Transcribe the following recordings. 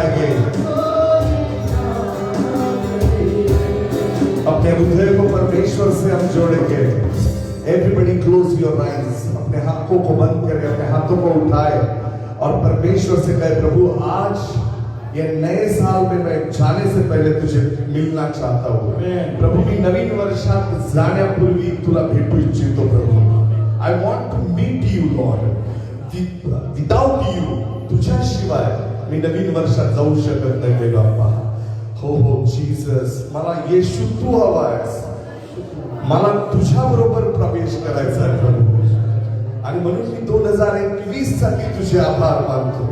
जाएंगे। अपने हृदय को परमेश्वर से हम जोड़ेंगे। एवरीबडी क्लोज योर आईज, अपने हाथों को बंद करें, अपने हाथों को उठाए और परमेश्वर से कहे, प्रभु आज ये नए साल में मैं जाने से पहले तुझे मिलना चाहता हूँ। प्रभु मी नवीन वर्षात जाण्यापूर्वी तुला भेटू इच्छितो प्रभू। I want to meet you Lord. Without you, तुझ्याशिवाय मी नवीन वर्षात जाऊ शकत नाही देव बाप्पा। हो हो जीसस, मला येशू तू हवायस, मला तुझ्या बरोबर प्रवेश करायचा आहे प्रभू। आणि म्हणून मी 2021 साठी तुझे आभार मानतो।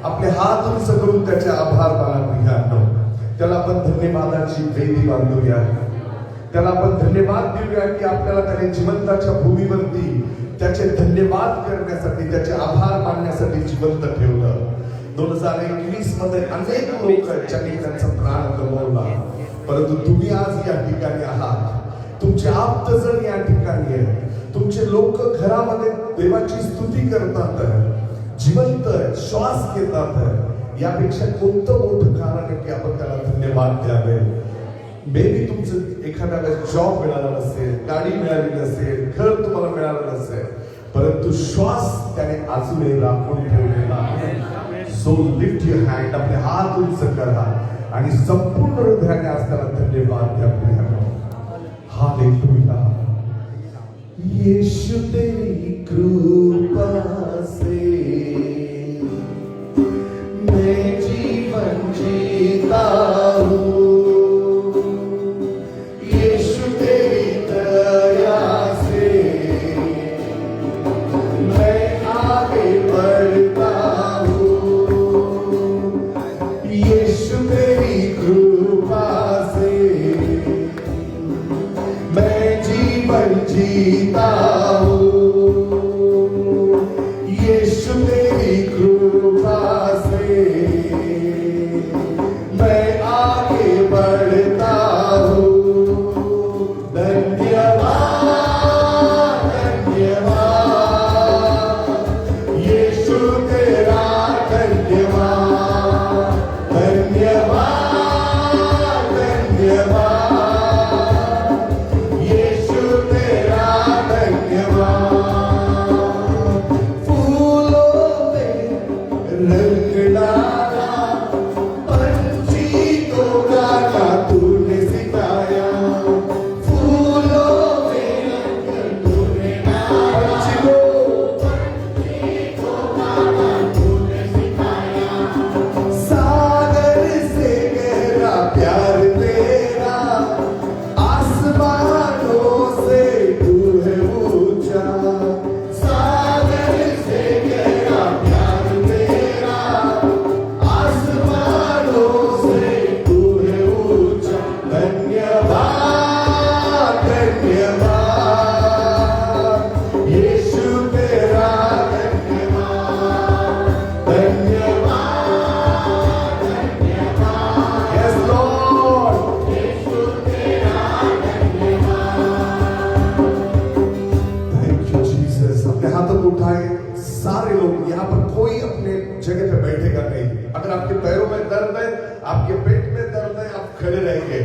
आपले हात उंच करून त्याचे आभार माना प्रियानो। त्याला आपण धन्यवादाची वेदी बांधूया, त्याला आपण धन्यवाद देऊया की आपल्याला त्याने जिवंताच्या भूमीवरती त्याचे धन्यवाद करण्यासाठी, त्याचे आभार मानण्यासाठी जिवंत ठेवलं। 2021 मध्ये अनेक लोक ज्यांनी त्यांचा प्राण गमावला, परंतु तुम्ही आज या ठिकाणी आहात। तुमचे आप्तजन या ठिकाणी आहे, तुमचे लोक घरामध्ये देवाची स्तुती करतात, जिवंत श्वास घेतात। यापेक्षा कोणतं मोठं कारण आहे की आपण त्याला धन्यवाद द्यावे। मे बी तुमचं एखाद्याला जॉब मिळाला नसेल, गाडी मिळाली नसेल, घर तुम्हाला मिळालं नसेल, परंतु श्वास त्याने अजूनही राखून ठेवलेला आहे। सो लिफ्ट युअर हँड, आपले हात उंच करा आणि संपूर्ण हृदयाने आज त्याला धन्यवाद द्या प्रियानो। हालेलुया। यीशु तेरी कृपा से मैं जीवन जीता हूँ, यीशु तेरी दया से मैं आगे बढ़ता हूँ, यीशु तेरी कृपा से मैं जीवन जीता हूँ, यीशु तेरी कृपा से मैं आगे बढ़ता हूँ। धन्यवाद धन्यवाद यीशु तेरा धन्यवाद, धन्यवाद धन्यवाद यीशु तेरा धन्यवाद। फूलों में रंग डाला, पंछी को गाना तूने सिखाया। फूलों में रंग तूने डाला, पंछी को गाना तूने सिखाया। सागर से गहरा प्यार तेरा, आसमानों से तू है ऊंचा। सागर से गहरा प्यार तेरा, आसमानों से तू है ऊंचा। धन्यवाद धन्यवाद यीशु तेरा धन्यवाद, धन्यवाद धन्यवाद। यस लॉर्ड, यीशु तेरा थैंक यू जीसस। अपने हाथों को उठाए सारे लोग। यहाँ पर कोई अपने जगह पे बैठेगा नहीं। अगर आपके पैरों में दर्द है, आपके पेट में दर्द है, आप खड़े रहेंगे।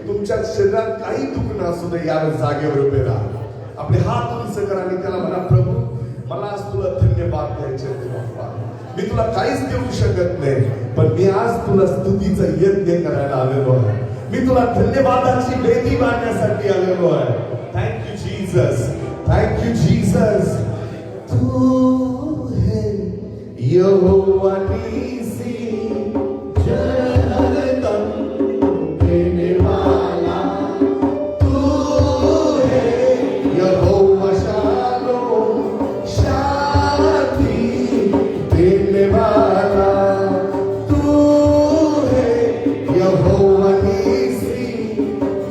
तुमच्या शरीरात काही दुखणं असू दे, या जागेवर उभे राहा। आपले हात उंच करा आणि त्याला म्हणा, प्रभू मला आज तुला धन्यवाद द्यायचे आहे बाप्पा। मी तुला काहीच देऊ शकत नाही, पण मी आज तुला स्तुतीचं यज्ञ करायला आलेलो आहे। मी तुला धन्यवादाची वेदी बांधण्यासाठी आलेलो आहे। Thank you Jesus, thank you Jesus. तू है यहोवा नीसी, जय हरदम देने वाला। तू है यहोवा शालोम, शांति देने वाला। तू है यहोवा नीसी,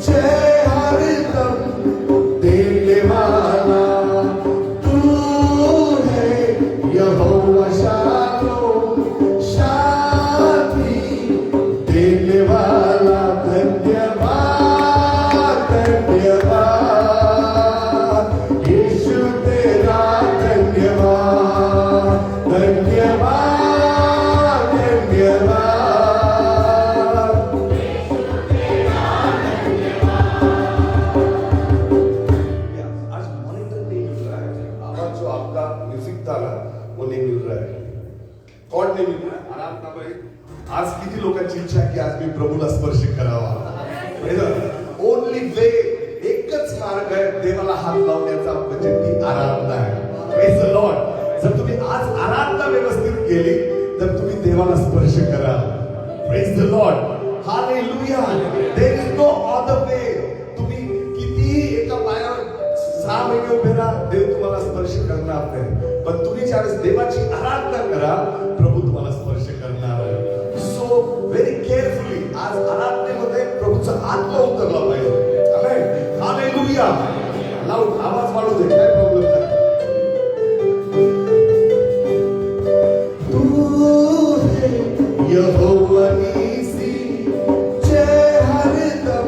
जय हरदम देने वाला। तू है यहोवा शालोम, शांति लोकांची इच्छा आहे की आज मी प्रभूला स्पर्श करावा. ओनली वे, एकच मार्ग आहे देवाला हात लावण्याचा, म्हणजे ती आराधना आहे. Praise the Lord. जर तुम्ही आज आराधना व्यवस्थित केली तर तुम्ही देवाला स्पर्श करा. Praise the Lord. Hallelujah. There is no other way. तुम्ही कितीही एका पायावर 6 महिने उभे राहा, देव तुम्हाला स्पर्श करणार नाही. पण तुम्ही ज्यावेळेस देवाची आराधना करा, प्रभू तुम्हाला स्पर्श करणार आहे. सो व्हेरी केअरफुली आज आराधनेमध्ये प्रभूचा आत्मा उतरला पाहिजे. आमेन. हालेलुया. लाऊड आवाज वाढू दे, काय प्रॉब्लेम नाही. तू है यहोवा नीसी, जय हरदम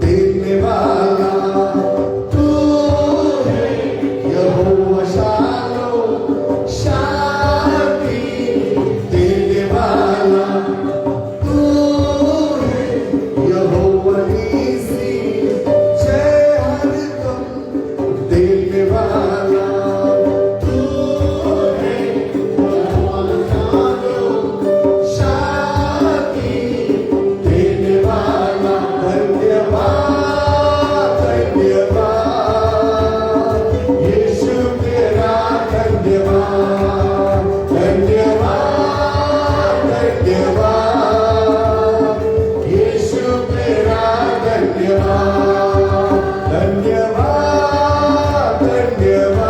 देने वाला. तू है यहोवा शालो, शांति देने वाला. तू है यहोवा नीसी, जय हरदम देने वाला. तू है यहोवा शालो, शांति देने वाला. धन्यवाद, धन्यवाद यीशु तेरा. धन्यवाद, धन्यवाद, धन्यवाद यीशु तेरा. धन्यवाद, धन्यवाद, धन्यवाद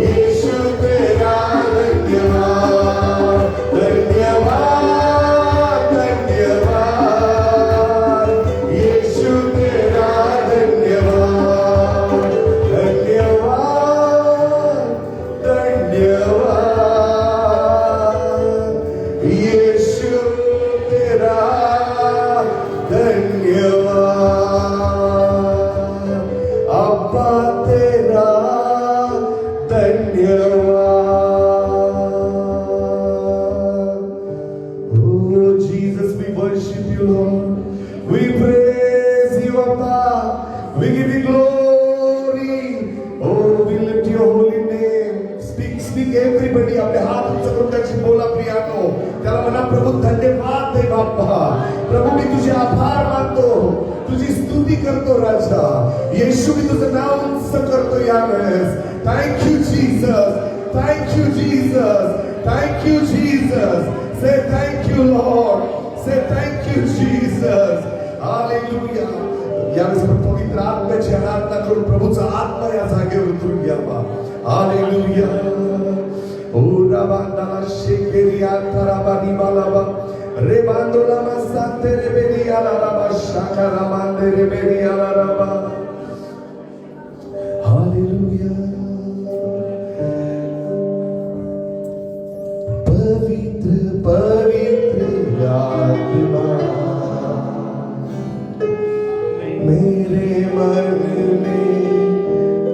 यीशु तेरा. धन्यवाद, धन्यवाद, धन्यवाद यीशु तेरा. धन्यवाद, धन्यवाद, धन्यवाद यीशु तेरा. धन्यवाद अब्बा तेरा. धन्यवाद. Oh Jesus, we worship you, Lord. We praise you, Abba. We give you glory. Oh, we lift your holy name. Speak, speak, everybody. आपले हात उंच करून त्याची बोला प्रियानो. त्याला म्हणा प्रभू धन्यवाद दे बाप्पा. प्रभू मी तुझे आभार मानतो, तुझी स्तुती करतो राजा. येशू मी तुझं नाव उंच करतो यावेळेस. Thank you Jesus. Thank you Jesus. Thank you Jesus. Say thank you, Lord. Say thank you, Jesus. Hallelujah. यावेळेस आपण पवित्र आत्म्याची आराधना करून प्रभूचा आत्मा या जागेवर उतरून घ्यावा. Hallelujah. O Rabandala Shekeria Tarabani Balaba Rebandola Masante Rebelia Laraba Shakara Mande Rebelia Laraba. Hallelujah. पवित्र पवित्र आत्मा मेरे मन में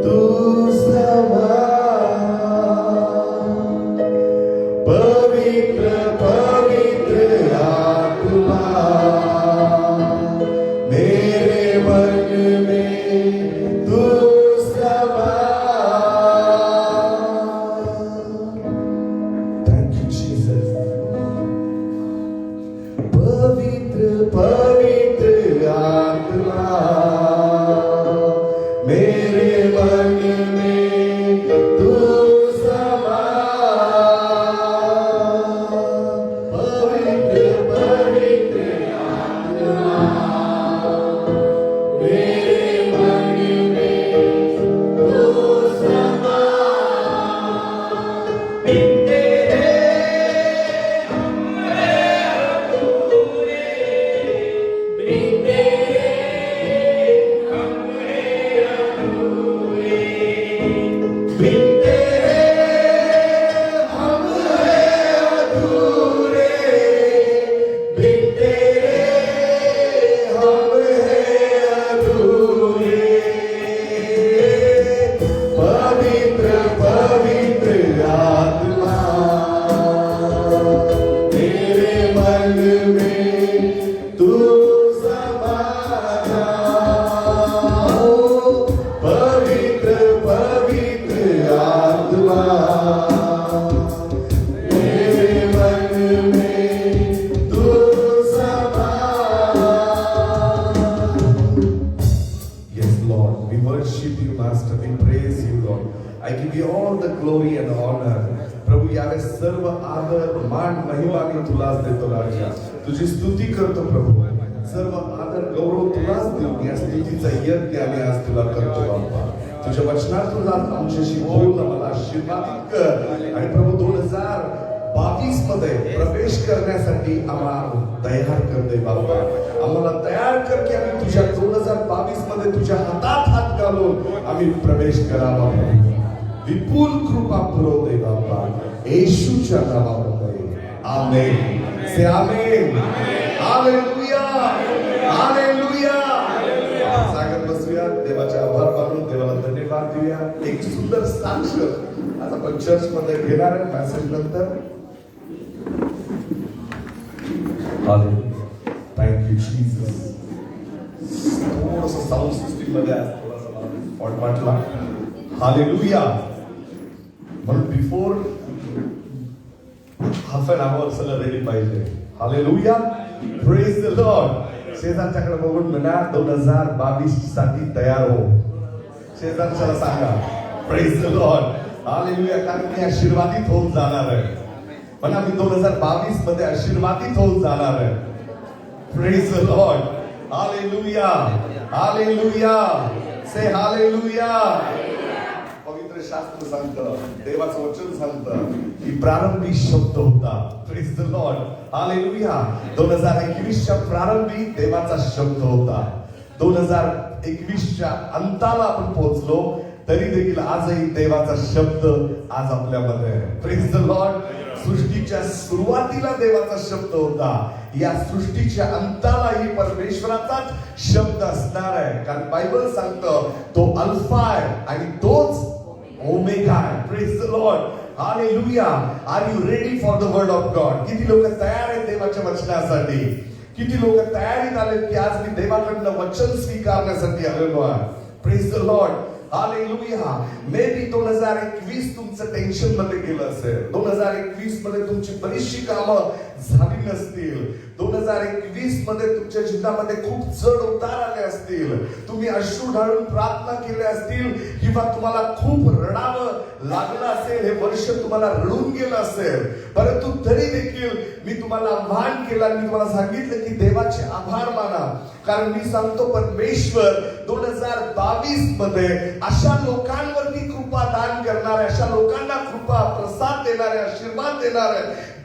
तू समा. पवित्र पवित्र आत्मा मेरे मन में तू समा. पवित्र पवित्र आत्मा मेरे मन में तू समा. पवित्र पवित्र आत्मा मेरे मन में तू समा. आम्ही तुलाच देतो राजा. तुझी स्तुती करतो प्रभू. सर्व आदर गौरव तुलाच देऊ. या स्तुतीचा यज्ञ आम्ही आज तुला करतो बाप्पा. तुझ्या वचनातून आज आमच्याशी बोल, आम्हाला आशीर्वादित कर. आणि प्रभू 2022 मध्ये प्रवेश करण्यासाठी आम्हाला तयार कर दे बाप्पा. आम्हाला तयार कर की आम्ही तुझ्या 2022 मध्ये तुझ्या हातात हात घालून आम्ही प्रवेश करावा. विपुल कृपा पुरव दे बाप्पा. येशूच्या नावामध्ये आमेन. से आमेन. हालेलुया. हालेलुया. सांगत बसूया, देवाचे आभार मानून देवाला धन्यवाद देऊया. एक सुंदर साक्ष आज आपण चर्च मध्ये घेणार आहे मेसेज नंतर. Thank you Jesus. थोडंसं साऊंड सिस्टीम मध्ये आज थोडासा फॉल्ट वाटला. हालेलुया. म्हणून बिफोर हाफ एन आवर सगळं रेडी पाहिजे. हालेलुया. Praise the lord. शेजारच्याकडे बघून म्हणा 2022 साठी तयार हो. शेजारच्याला सांगा प्रेज द लॉर्ड. हालेलुया. कारण मी आशीर्वादित होऊन जाणार आहे. म्हणा मी 2022 मध्ये आशीर्वादित होऊन जाणार आहे. Praise the Lord. Hallelujah. Hallelujah. Say hallelujah. पवित्र शास्त्र सांगतं, देवाचं वचन सांगतं की प्रारंभी शब्द होता. Praise the Lord. हालेलुया. 2021 च्या प्रारंभी देवाचा शब्द होता. 2021 अंताला आपण पोहोचलो तरी देखील आजही देवाचा शब्द आज आपल्यामध्ये आहे. Praise the Lord. सृष्टीच्या सुरुवातीला देवाचा शब्द होता. या सृष्टीच्या अंतालाही परमेश्वराचाच शब्द असणार आहे. कारण बायबल सांगतं तो अल्फा आहे आणि तोच ओमेगा आहे. Praise the Lord. Hallelujah. Are you ready for the word of God? किती लोक तयार आहेत देवाच्या वचनासाठी? किती लोक तयारीत आले की आज मी देवाकडनं वचन स्वीकारण्यासाठी आलेलो आहे? Praise the Lord. Hallelujah. May be 2021 तुमचं टेन्शन मध्ये गेलं असेल. 2021 मध्ये तुमची बरीचशी कामं झाली नसतील. 2021 मध्ये तुमच्या जीवनामध्ये खूप चढ उतार आले असतील. तुम्ही अश्रू ढाळून प्रार्थना केल्या असतील किंवा तुम्हाला खूप रडावं लागलं असेल. हे वर्ष तुम्हाला रडून गेलं असेल. परंतु तरी देखील मी तुम्हाला आव्हान केलं, मी तुम्हाला सांगितलं की देवाचे आभार माना. कारण मी सांगतो परमेश्वर 2022 मध्ये अशा लोकांवरती कृपा दान करणारे, अशा लोकांना कृपा प्रसाद देणारे, आशीर्वाद देणारे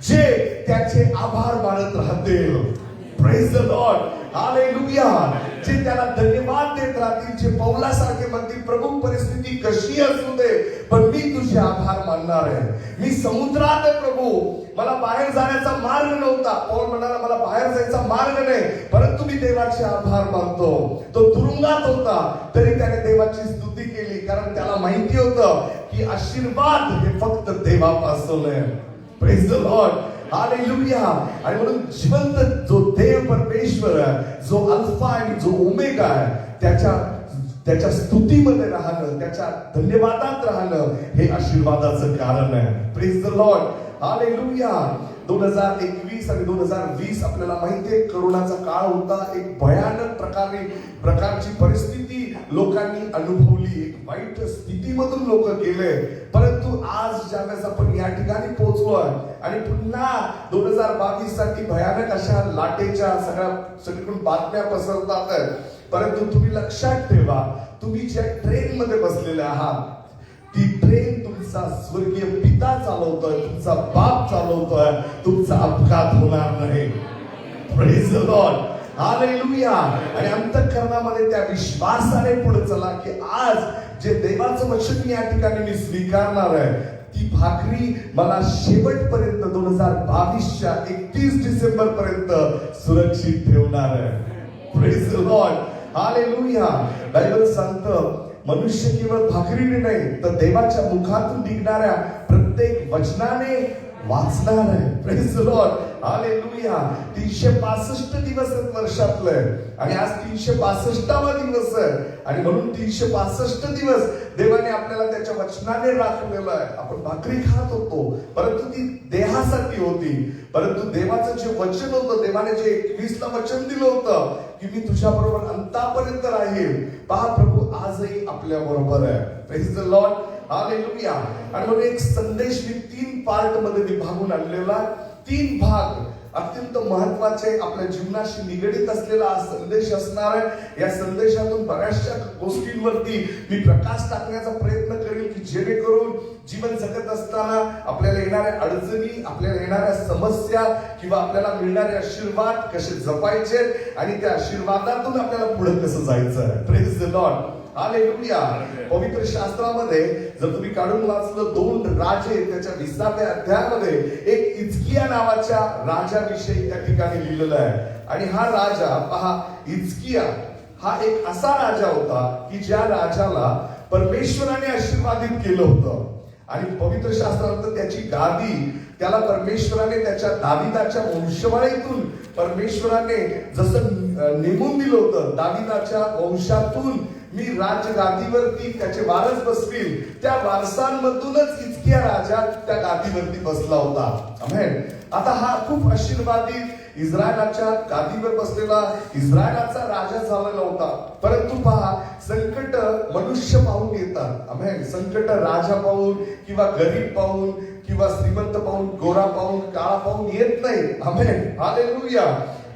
जे त्याचे आभार मानत राहतील. Praise the Lord. हालेलुया. जे त्याला धन्यवाद देत राहतील, जे पौलासारखे म्हणतील प्रभू परिस्थिती कशी असू दे पण मी तुझे आभार मानणार आहे. मी समुद्रात आहे प्रभू, मला बाहेर जाण्याचा मार्ग नव्हता. पौल म्हणाला मला बाहेर जायचा मार्ग नाही परंतु मी देवाचे आभार मानतो. तो तुरुंगात होता तरी त्याने देवाची स्तुती केली कारण त्याला माहिती होतं की आशीर्वाद हे फक्त देवापासून आहे. Praise the Lord. हालेलुया. आणि म्हणून जिवंत जो देव परमेश्वर आहे, जो अल्फा आणि जो ओमेगा आहे, त्याच्या स्तुतीमध्ये राहणं, त्याच्या धन्यवादात राहणं हे आशीर्वादाचं कारण आहे. Praise the Lord. हालेलुया. 2021 आणि 2020 आपल्याला माहिती आहे करोनाचा काळ होता. एक भयानक प्रकारची परिस्थिती लोकांनी अनुभवली. एक वाईट स्थितीमधून लोक गेले. परंतु आज ज्यावेळेस आपण या ठिकाणी पोहोचलोय आणि पुन्हा 2022 साठी भयानक अशा लाटेच्या सगळीकडून बातम्या पसरतात आहेत. परंतु तुम्ही लक्षात ठेवा, तुम्ही ज्या ट्रेन मध्ये बसलेले आहात ती ट्रेन तुमचा स्वर्गीय पिता चालवतोय, तुमचा बाप चालवतोय. तुमचा अपघात होणार नाही. Praise the Lord. हालेलुया. आणि अंतःकरणामध्ये त्या विश्वासाने पुढे चला की आज जे देवाचं वचन या ठिकाणी मी स्वीकारणार आहे ती भाकरी मला शेवटपर्यंत 2022च्या 31 डिसेंबर पर्यंत सुरक्षित ठेवणार आहे. Praise the Lord. Hallelujah. Bible सांगतं मनुष्य केवळ भाकरीने नाही तर देवाच्या मुखातून निघणाऱ्या प्रत्येक वचनाने वाचणार आहे. Praise the Lord. हालेलुया. 365 दिवस आहेत वर्षातले आणि आज 362वा दिवस आहे. आणि म्हणून 365 दिवस देवाने आपल्याला त्याच्या वचनाने राखलेलं आहे. आपण भाकरी खात होतो परंतु ती देहासाठी होती. परंतु देवाचं जे वचन होतं, देवाने जे 21 ला वचन दिलं होतं की मी तुझ्या बरोबर अंतापर्यंत राहील. पहा प्रभू आजही आपल्या बरोबर आहे. Praise the Lord. हालेलुया. आणि म्हणून एक संदेश मी 3 पार्ट मध्ये विभागून आणलेला. तीन भाग अत्यंत महत्वाचे आपल्या जीवनाशी निगडीत असलेला हा संदेश असणार आहे. या संदेशातून बऱ्याचशा गोष्टींवरती मी प्रकाश टाकण्याचा प्रयत्न करेल की जेणेकरून जीवन जगत असताना आपल्याला येणाऱ्या अडचणी, आपल्याला येणाऱ्या समस्या किंवा आपल्याला मिळणारे आशीर्वाद कसे जपायचे आणि त्या आशीर्वादातून आपल्याला पुढे कसं जायचं. Praise the Lord. हालेलुया. पवित्र शास्त्रामध्ये जर तुम्ही काढून वाचलं 2 राजे त्याच्या 20व्या अध्यायामध्ये एक हिजकिया नावाच्या राजाविषयी त्या ठिकाणी लिहिलेलं आहे. आणि हा राजा पहा, हिजकिया हा एक असा राजा होता की ज्या राजाला परमेश्वराने आशीर्वादित केलं होतं. आणि पवित्र शास्त्रात त्याची गादी त्याला परमेश्वराने त्याच्या दाविदाच्या वंशवाळीतूून परमेश्वराने जसं नेमून दिलं होतं, दाविदाच्या वंशातून मी राजगादीवरती त्याचे वारस बसवील, त्या वारसांमधूनच हिजकिया राजा त्या गादीवरती बसला होता. आमेन. आता हा खूप आशीर्वादित इस्रायलाच्या गादीवर बसलेला इस्रायलाचा राजा झालेला होता. परंतु पहा, संकट मनुष्य पाहून येतात. आमेन. संकट राजा पाहून किंवा गरीब पाहून किंवा श्रीमंत पाहून, गोरा पाहून, काळा पाहून येत नाही. आमेन. हालेलुया.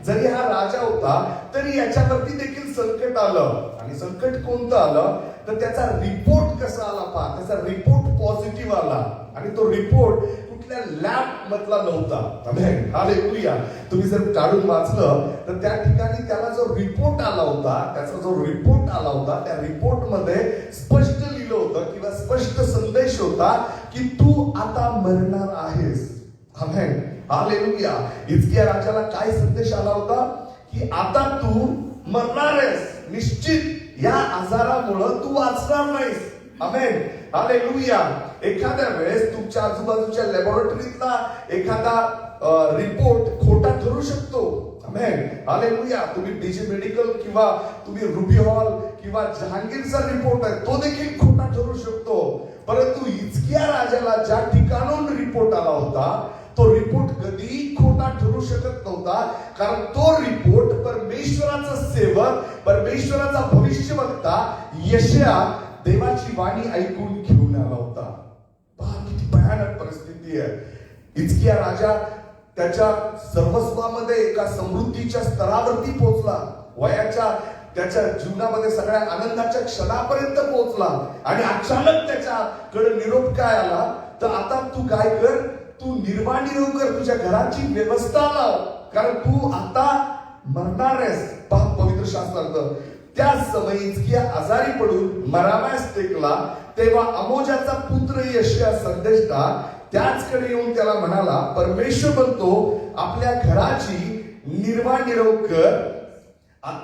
जरी हा राजा होता तरी याच्यावरती देखील संकट आलं. आणि संकट कोणतं आलं तर त्याचा रिपोर्ट कसा आला पहा. त्याचा रिपोर्ट पॉझिटिव्ह आला. आणि तो रिपोर्ट कुठल्या लॅब मधला नव्हता. आमेन. हालेलुया. तुम्ही जर काढून वाचलं तर त्या ठिकाणी त्याला जो रिपोर्ट आला होता, त्याचा जो रिपोर्ट आला होता त्या रिपोर्ट मध्ये स्पष्ट लिहिलं होतं किंवा स्पष्ट संदेश होता की तू आता मरणार आहेस. आमेन. हालेलुया. हिजकिया राजाला काय संदेश आला होता की आता तू मरणार आहेस. निश्चित या आजारामुळे तू वाचणार नाहीस. आमेन. हालेलुया. एखाद्या वेळेस तुमच्या आजूबाजूच्या लॅबोरेटरीतला एखादा रिपोर्ट खोटा ठरू शकतो. आमेन. हालेलुया. तुम्ही डीजे मेडिकल किंवा तुम्ही रुबी हॉल किंवा जहांगीरचा रिपोर्ट आहे तो देखील खोटा ठरू शकतो. परंतु हिजकिया राजाला ज्या ठिकाणून रिपोर्ट आला होता तो रिपोर्ट कधी खोटा ठरू शकत नव्हता. कारण तो रिपोर्ट परमेश्वराचा सेवक, परमेश्वराचा भविष्यवक्ता यशाया देवाची वाणी ऐकून घेऊन आला होता. पहा किती भयानक परिस्थिती आहे. हिजकिया राजा त्याच्या सर्वस्वामध्ये एका समृद्धीच्या स्तरावरती पोहोचला. वयाच्या त्याच्या जीवनामध्ये सगळ्या आनंदाच्या क्षणापर्यंत पोहोचला. आणि अचानक त्याच्याकडे निरोप काय आला तर आता तू काय कर, तू निर्वाणी कर, तुझ्या घराची व्यवस्था लाव, कारण तू आता मरणार आहेस. पहा पवित्र शास्त्रात त्या समय हिजकिया आजारी पडून मराव्यास टेकला. तेव्हा अमोजाचा पुत्र यशाया संदेष्टा त्याचकडे येऊन त्याला म्हणाला, परमेश्वर म्हणतो आपल्या घराची निर्वाणीरव कर,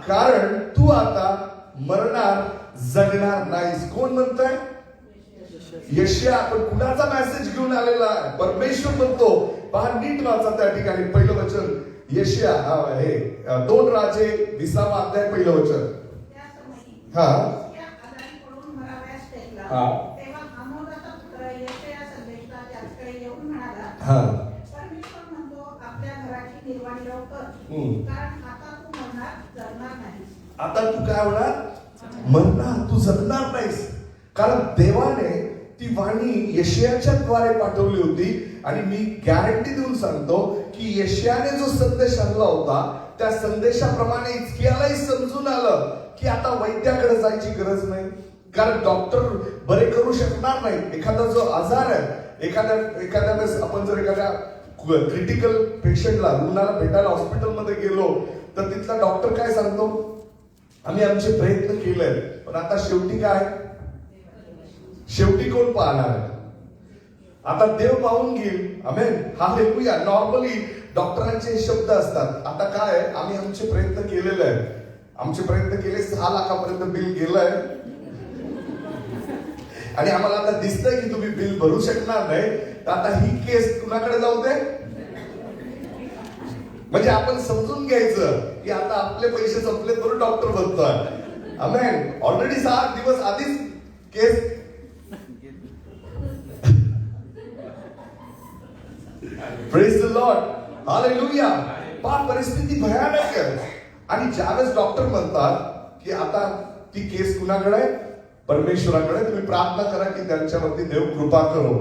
कारण तू आता मरणार जगणार नाहीस. कोण म्हणतंय? यशाया. पण कुणाचा मेसेज घेऊन आलेला आहे? परमेश्वर म्हणतो. पहा नीट वाचा त्या ठिकाणी पहिलं वचन. यशाया हे 2 राजे 20वा अध्याय पहिलं वचन. हा हा हा. परमेश्वर म्हणतो आपल्या घराची निर्वाणी लवकर, कारण आता तू मरणार जगणार नाही. आता तू काय होणार? मरणार, तू जगणार नाहीस. कारण देवाने ती वाणी यशायाच्या द्वारे पाठवली होती. आणि मी गॅरंटी देऊन सांगतो की यशायाने जो संदेश आणला होता त्या संदेशाप्रमाणे हिजकियालाही समजून आलं की आता वैद्याकडे जायची गरज नाही. कारण डॉक्टर बरे करू शकणार नाही. एखादा जो आजार आहे, एखाद्या वेळेस आपण जर एखाद्या क्रिटिकल पेशंटला, रुग्णाला भेटायला हॉस्पिटलमध्ये गेलो तर तिथला डॉक्टर काय सांगतो, आम्ही आमचे प्रयत्न केले पण आता शेवटी काय, शेवटी कोण पाहणार आहे? आता देव पाहून घेईल. आमेन. हालेलुया. नॉर्मली डॉक्टरांचे शब्द असतात, आता काय आम्ही आमचे प्रयत्न केलेले आहे, आमचे प्रयत्न केले 6 लाखापर्यंत बिल गेलंय आणि आम्हाला आता दिसतंय की तुम्ही बिल भरू शकणार नाही, तर आता ही केस कुणाकडे जाऊ दे. म्हणजे आपण समजून घ्यायचं की आता आपले पैसे संपले म्हणून डॉक्टर बनतोय. आमेन. ऑलरेडी 7 दिवस आधीच केस. Praise the Lord. हालेलुया. पहा परिस्थिती भयानक आहे. आणि ज्यावेळेस डॉक्टर म्हणतात की आता ती केस कुणाकडे आहे? परमेश्वराकडे. तुम्ही प्रार्थना करा की त्यांच्यावरती देव कृपा करो.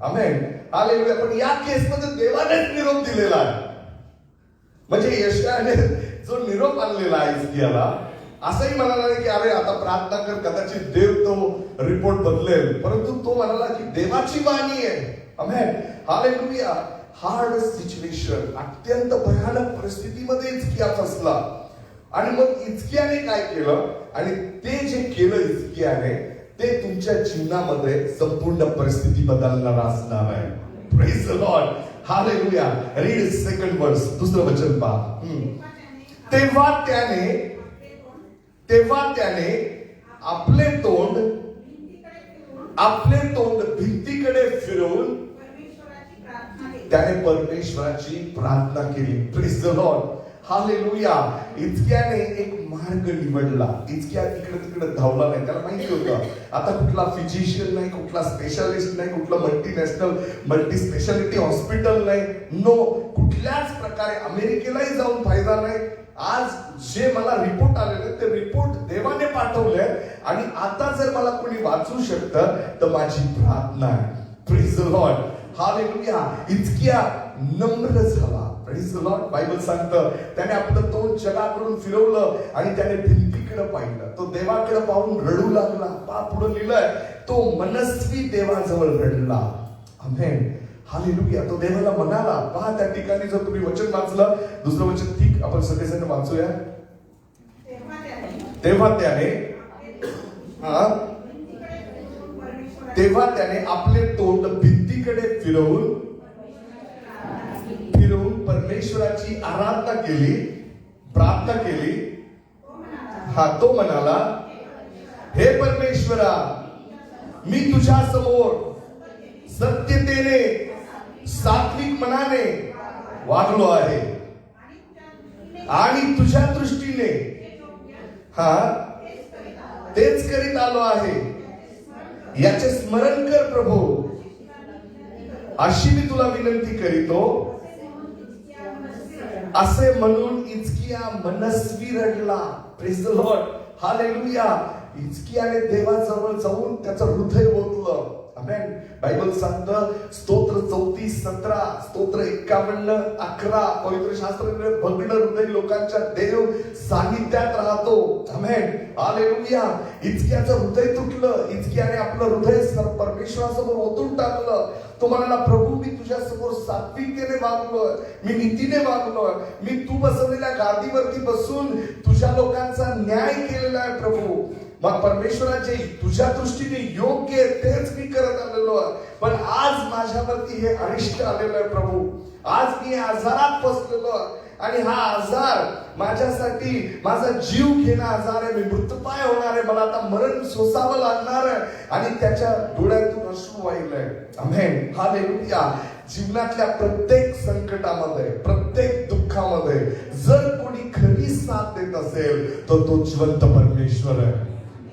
आमेन, हालेलुया. पण या केसमध्ये देवानेच निरोप दिलेला आहे. म्हणजे यशाने जो निरोप आणलेला आहे हिजकियाला, असंही म्हणाला नाही की अरे आता प्रार्थना कर, कदाचित देव तो रिपोर्ट बदलेल, परंतु तो म्हणाला की देवाची वाणी आहे. आमेन, हालेलुया. हार्ड सिच्युएशन, अत्यंत भयानक परिस्थितीमध्ये हिजकिया फसला. आणि मग हिजकियाने काय केलं, आणि ते जे केलं हिजकियाने ते तुमच्या जीवनामध्ये संपूर्ण परिस्थिती बदलणार असणार आहे. Praise the Lord, hallelujah. Read second वर्स, दुसरं वचन पहा. तेव्हा त्याने आपले तोंड भिंतीकडे फिरवून त्याने परमेश्वराची प्रार्थना केली. Praise the Lord, hallelujah. हिजकियाने एक मार्ग निवडला. हिजकिया इकडे तिकडे धावला नाही. त्याला माहिती होतं आता कुठला फिजिशियन नाही, कुठला स्पेशालिस्ट नाही, कुठलं मल्टी स्पेशालिटी हॉस्पिटल नाही, नो, कुठल्याच प्रकारे अमेरिकेलाही जाऊन फायदा नाही. आज जे मला रिपोर्ट आलेले ते रिपोर्ट देवाने पाठवले, आणि आता जर मला कोणी वाचू शकतं तर माझी प्रार्थना आहे. Praise the Lord, hallelujah. Hezekiah नम्र झाला. Praise the Lord. बायबल सांगतं त्याने आपलं तोंड जगाकडून फिरवलं आणि त्याने भिंतीकडे पाहिलं. तो देवाकडे पाहून रडू लागला. पुढे लिहिलंय तो मनस्वी देवाजवळ रडला. आमेन, हालेलुया. तो देवाला म्हणाला, पहा त्या ठिकाणी जर तुम्ही वचन वाचलं, दुसरं वचन ठीक आपण सगळेजण वाचूया. तेव्हा त्याने आपले तोंड भिंतीकडे फिरवून परमेश्वराची आराधना केली, प्रार्थना केली. तो म्हणाला, हे परमेश्वरा, मी तुझ्या समोर सत्यतेने, सात्विक मनाने वागलो आहे आणि तुझ्या दृष्टीने तेच करीत आलो आहे. याचे स्मरण कर प्रभू, अशी मी तुला विनंती करीतो. असे म्हणून हिजकिया मनस्वी रडला. Praise the Lord, hallelujah. हिजकियाने देवाजवळ जाऊन त्याचं हृदय ओतलं. आमेन. बायबल सांगतं स्तोत्र 34:17, स्तोत्र 51:11, पवित्र शास्त्रामध्ये भग्न हृदय लोकांच्या देव सानिध्यात राहतो. आमेन, हालेलुया. हिजकियाचं हृदय तुटलं. हिजकियाने आपलं हृदय परमेश्वरासमोर ओतून टाकलं. तो म्हणाला, प्रभू, मी तुझ्या समोर सात्विकतेने वागलोय, मी नीतीने वागलोय, मी तू बसवलेल्या गादीवरती बसून तुझ्या लोकांचा न्याय केलेला आहे. प्रभू, मग परमेश्वराचे तुझ्या दृष्टीने योग्य तेच मी करत आलेलो आहे. पण आज माझ्यावरती हे अनिष्ट आलेलं आहे. प्रभू, आज मी आजारात फसलेलो आहे आणि हा आजार माझ्यासाठी माझा जीव घेणा आजार आहे. मी मृतपाय होणार आहे. मला आता मरण सोसावं लागणार आहे. आणि त्याच्या डोळ्यातून अश्रू वाहिलंय. आमेन, हालेलुया. जीवनातल्या प्रत्येक संकटामध्ये, प्रत्येक दुःखामध्ये जर कोणी खरी साथ देत असेल तर तो जिवंत परमेश्वर आहे.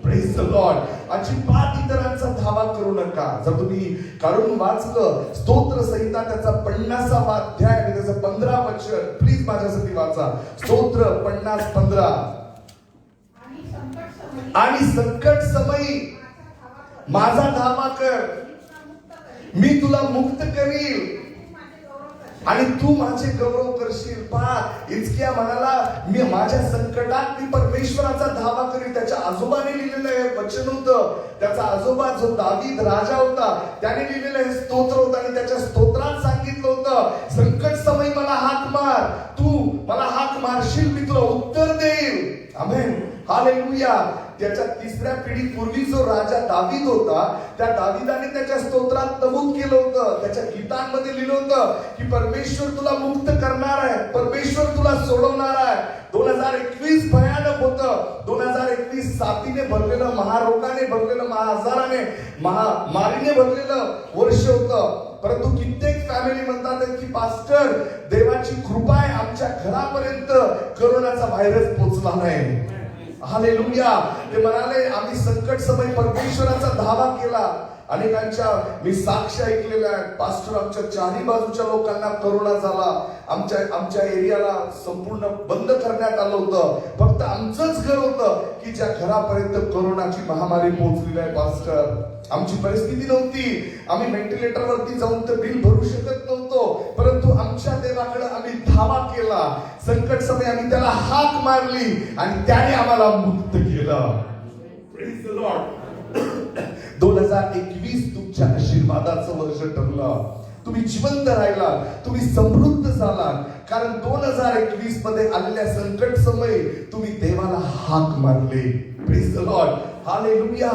Praise the Lord. अजिबात इतरांचा धावा करू नका. जर तुम्ही काढून वाचलं स्तोत्र संहिता त्याचा 50वा अध्याय आणि त्याचं 15 वचन, प्लीज माझ्यासाठी वाचा. स्तोत्र 50:15. आणि संकट समयी माझा धावा कर, मी तुला मुक्त करील आणि तू माझे गौरव करशील. पहा, हिजकिया म्हणाला, मी माझ्या संकटात मी परमेश्वराचा धावा करील. त्याच्या आजोबाने लिहिलेलं हे वचन होतं. त्याचा आजोबा जो दावीद राजा होता त्याने लिहिलेलं हे स्तोत्र होतं आणि त्याच्या स्तोत्रात सांगितलं होतं, संकट समयी मला हाक मार, तू मला हाक मारशील, मी तुला उत्तर देईल. आमेन, हालेलुया. त्याच्या 3ऱ्या पिढीपूर्वी जो राजा दावीद होता, त्या दावीदाने त्याच्या स्तोत्रात नमूद केलं होतं, त्याच्या गीतांमध्ये लिहिलं होतं की परमेश्वर तुला मुक्त करणार आहे, परमेश्वर तुला सोडवणार आहे. 2021 भयानक होतं. 2021 साथीने भरलेलं, महारोगाने भरलेलं, महाआजाराने, महामारीने भरलेलं वर्ष होतं. परंतु कित्येक फॅमिली म्हणतात की पास्टर, देवाची कृपा आहे, आमच्या घरापर्यंत करोनाचा व्हायरस पोहोचला नाही. हालेलुया. ते म्हणाले, आम्ही संकट समय परमेश्वराचा धावा केला अनेकांच्या मी साक्ष ऐकलेल्या आहेत. पास्टर, आमच्या चारही बाजूच्या लोकांना करोना झाला, आमच्या एरियाला संपूर्ण बंद करण्यात आलं होतं. फक्त आमचंच घर होतं की ज्या घरापर्यंत करोनाची महामारी पोहोचलेली आहे. पास्टर, आमची परिस्थिती नव्हती, आम्ही व्हेंटिलेटरवरती जाऊन तर बिल भरू शकत नव्हतो, परंतु आमच्या देवाकडे आम्ही धावा केला. संकट समय आम्ही त्याला हाक मारली आणि त्याने आम्हाला मुक्त केलं. Praise the Lord. 2021 तुमच्या आशीर्वादाचं वर्ष ठरलं. तुम्ही जिवंत राहिला, तुम्ही समृद्ध झालात, कारण 2021 मध्ये आलेल्या संकट समय तुम्ही देवाला हाक मारली. Praise the Lord. हालेलुया.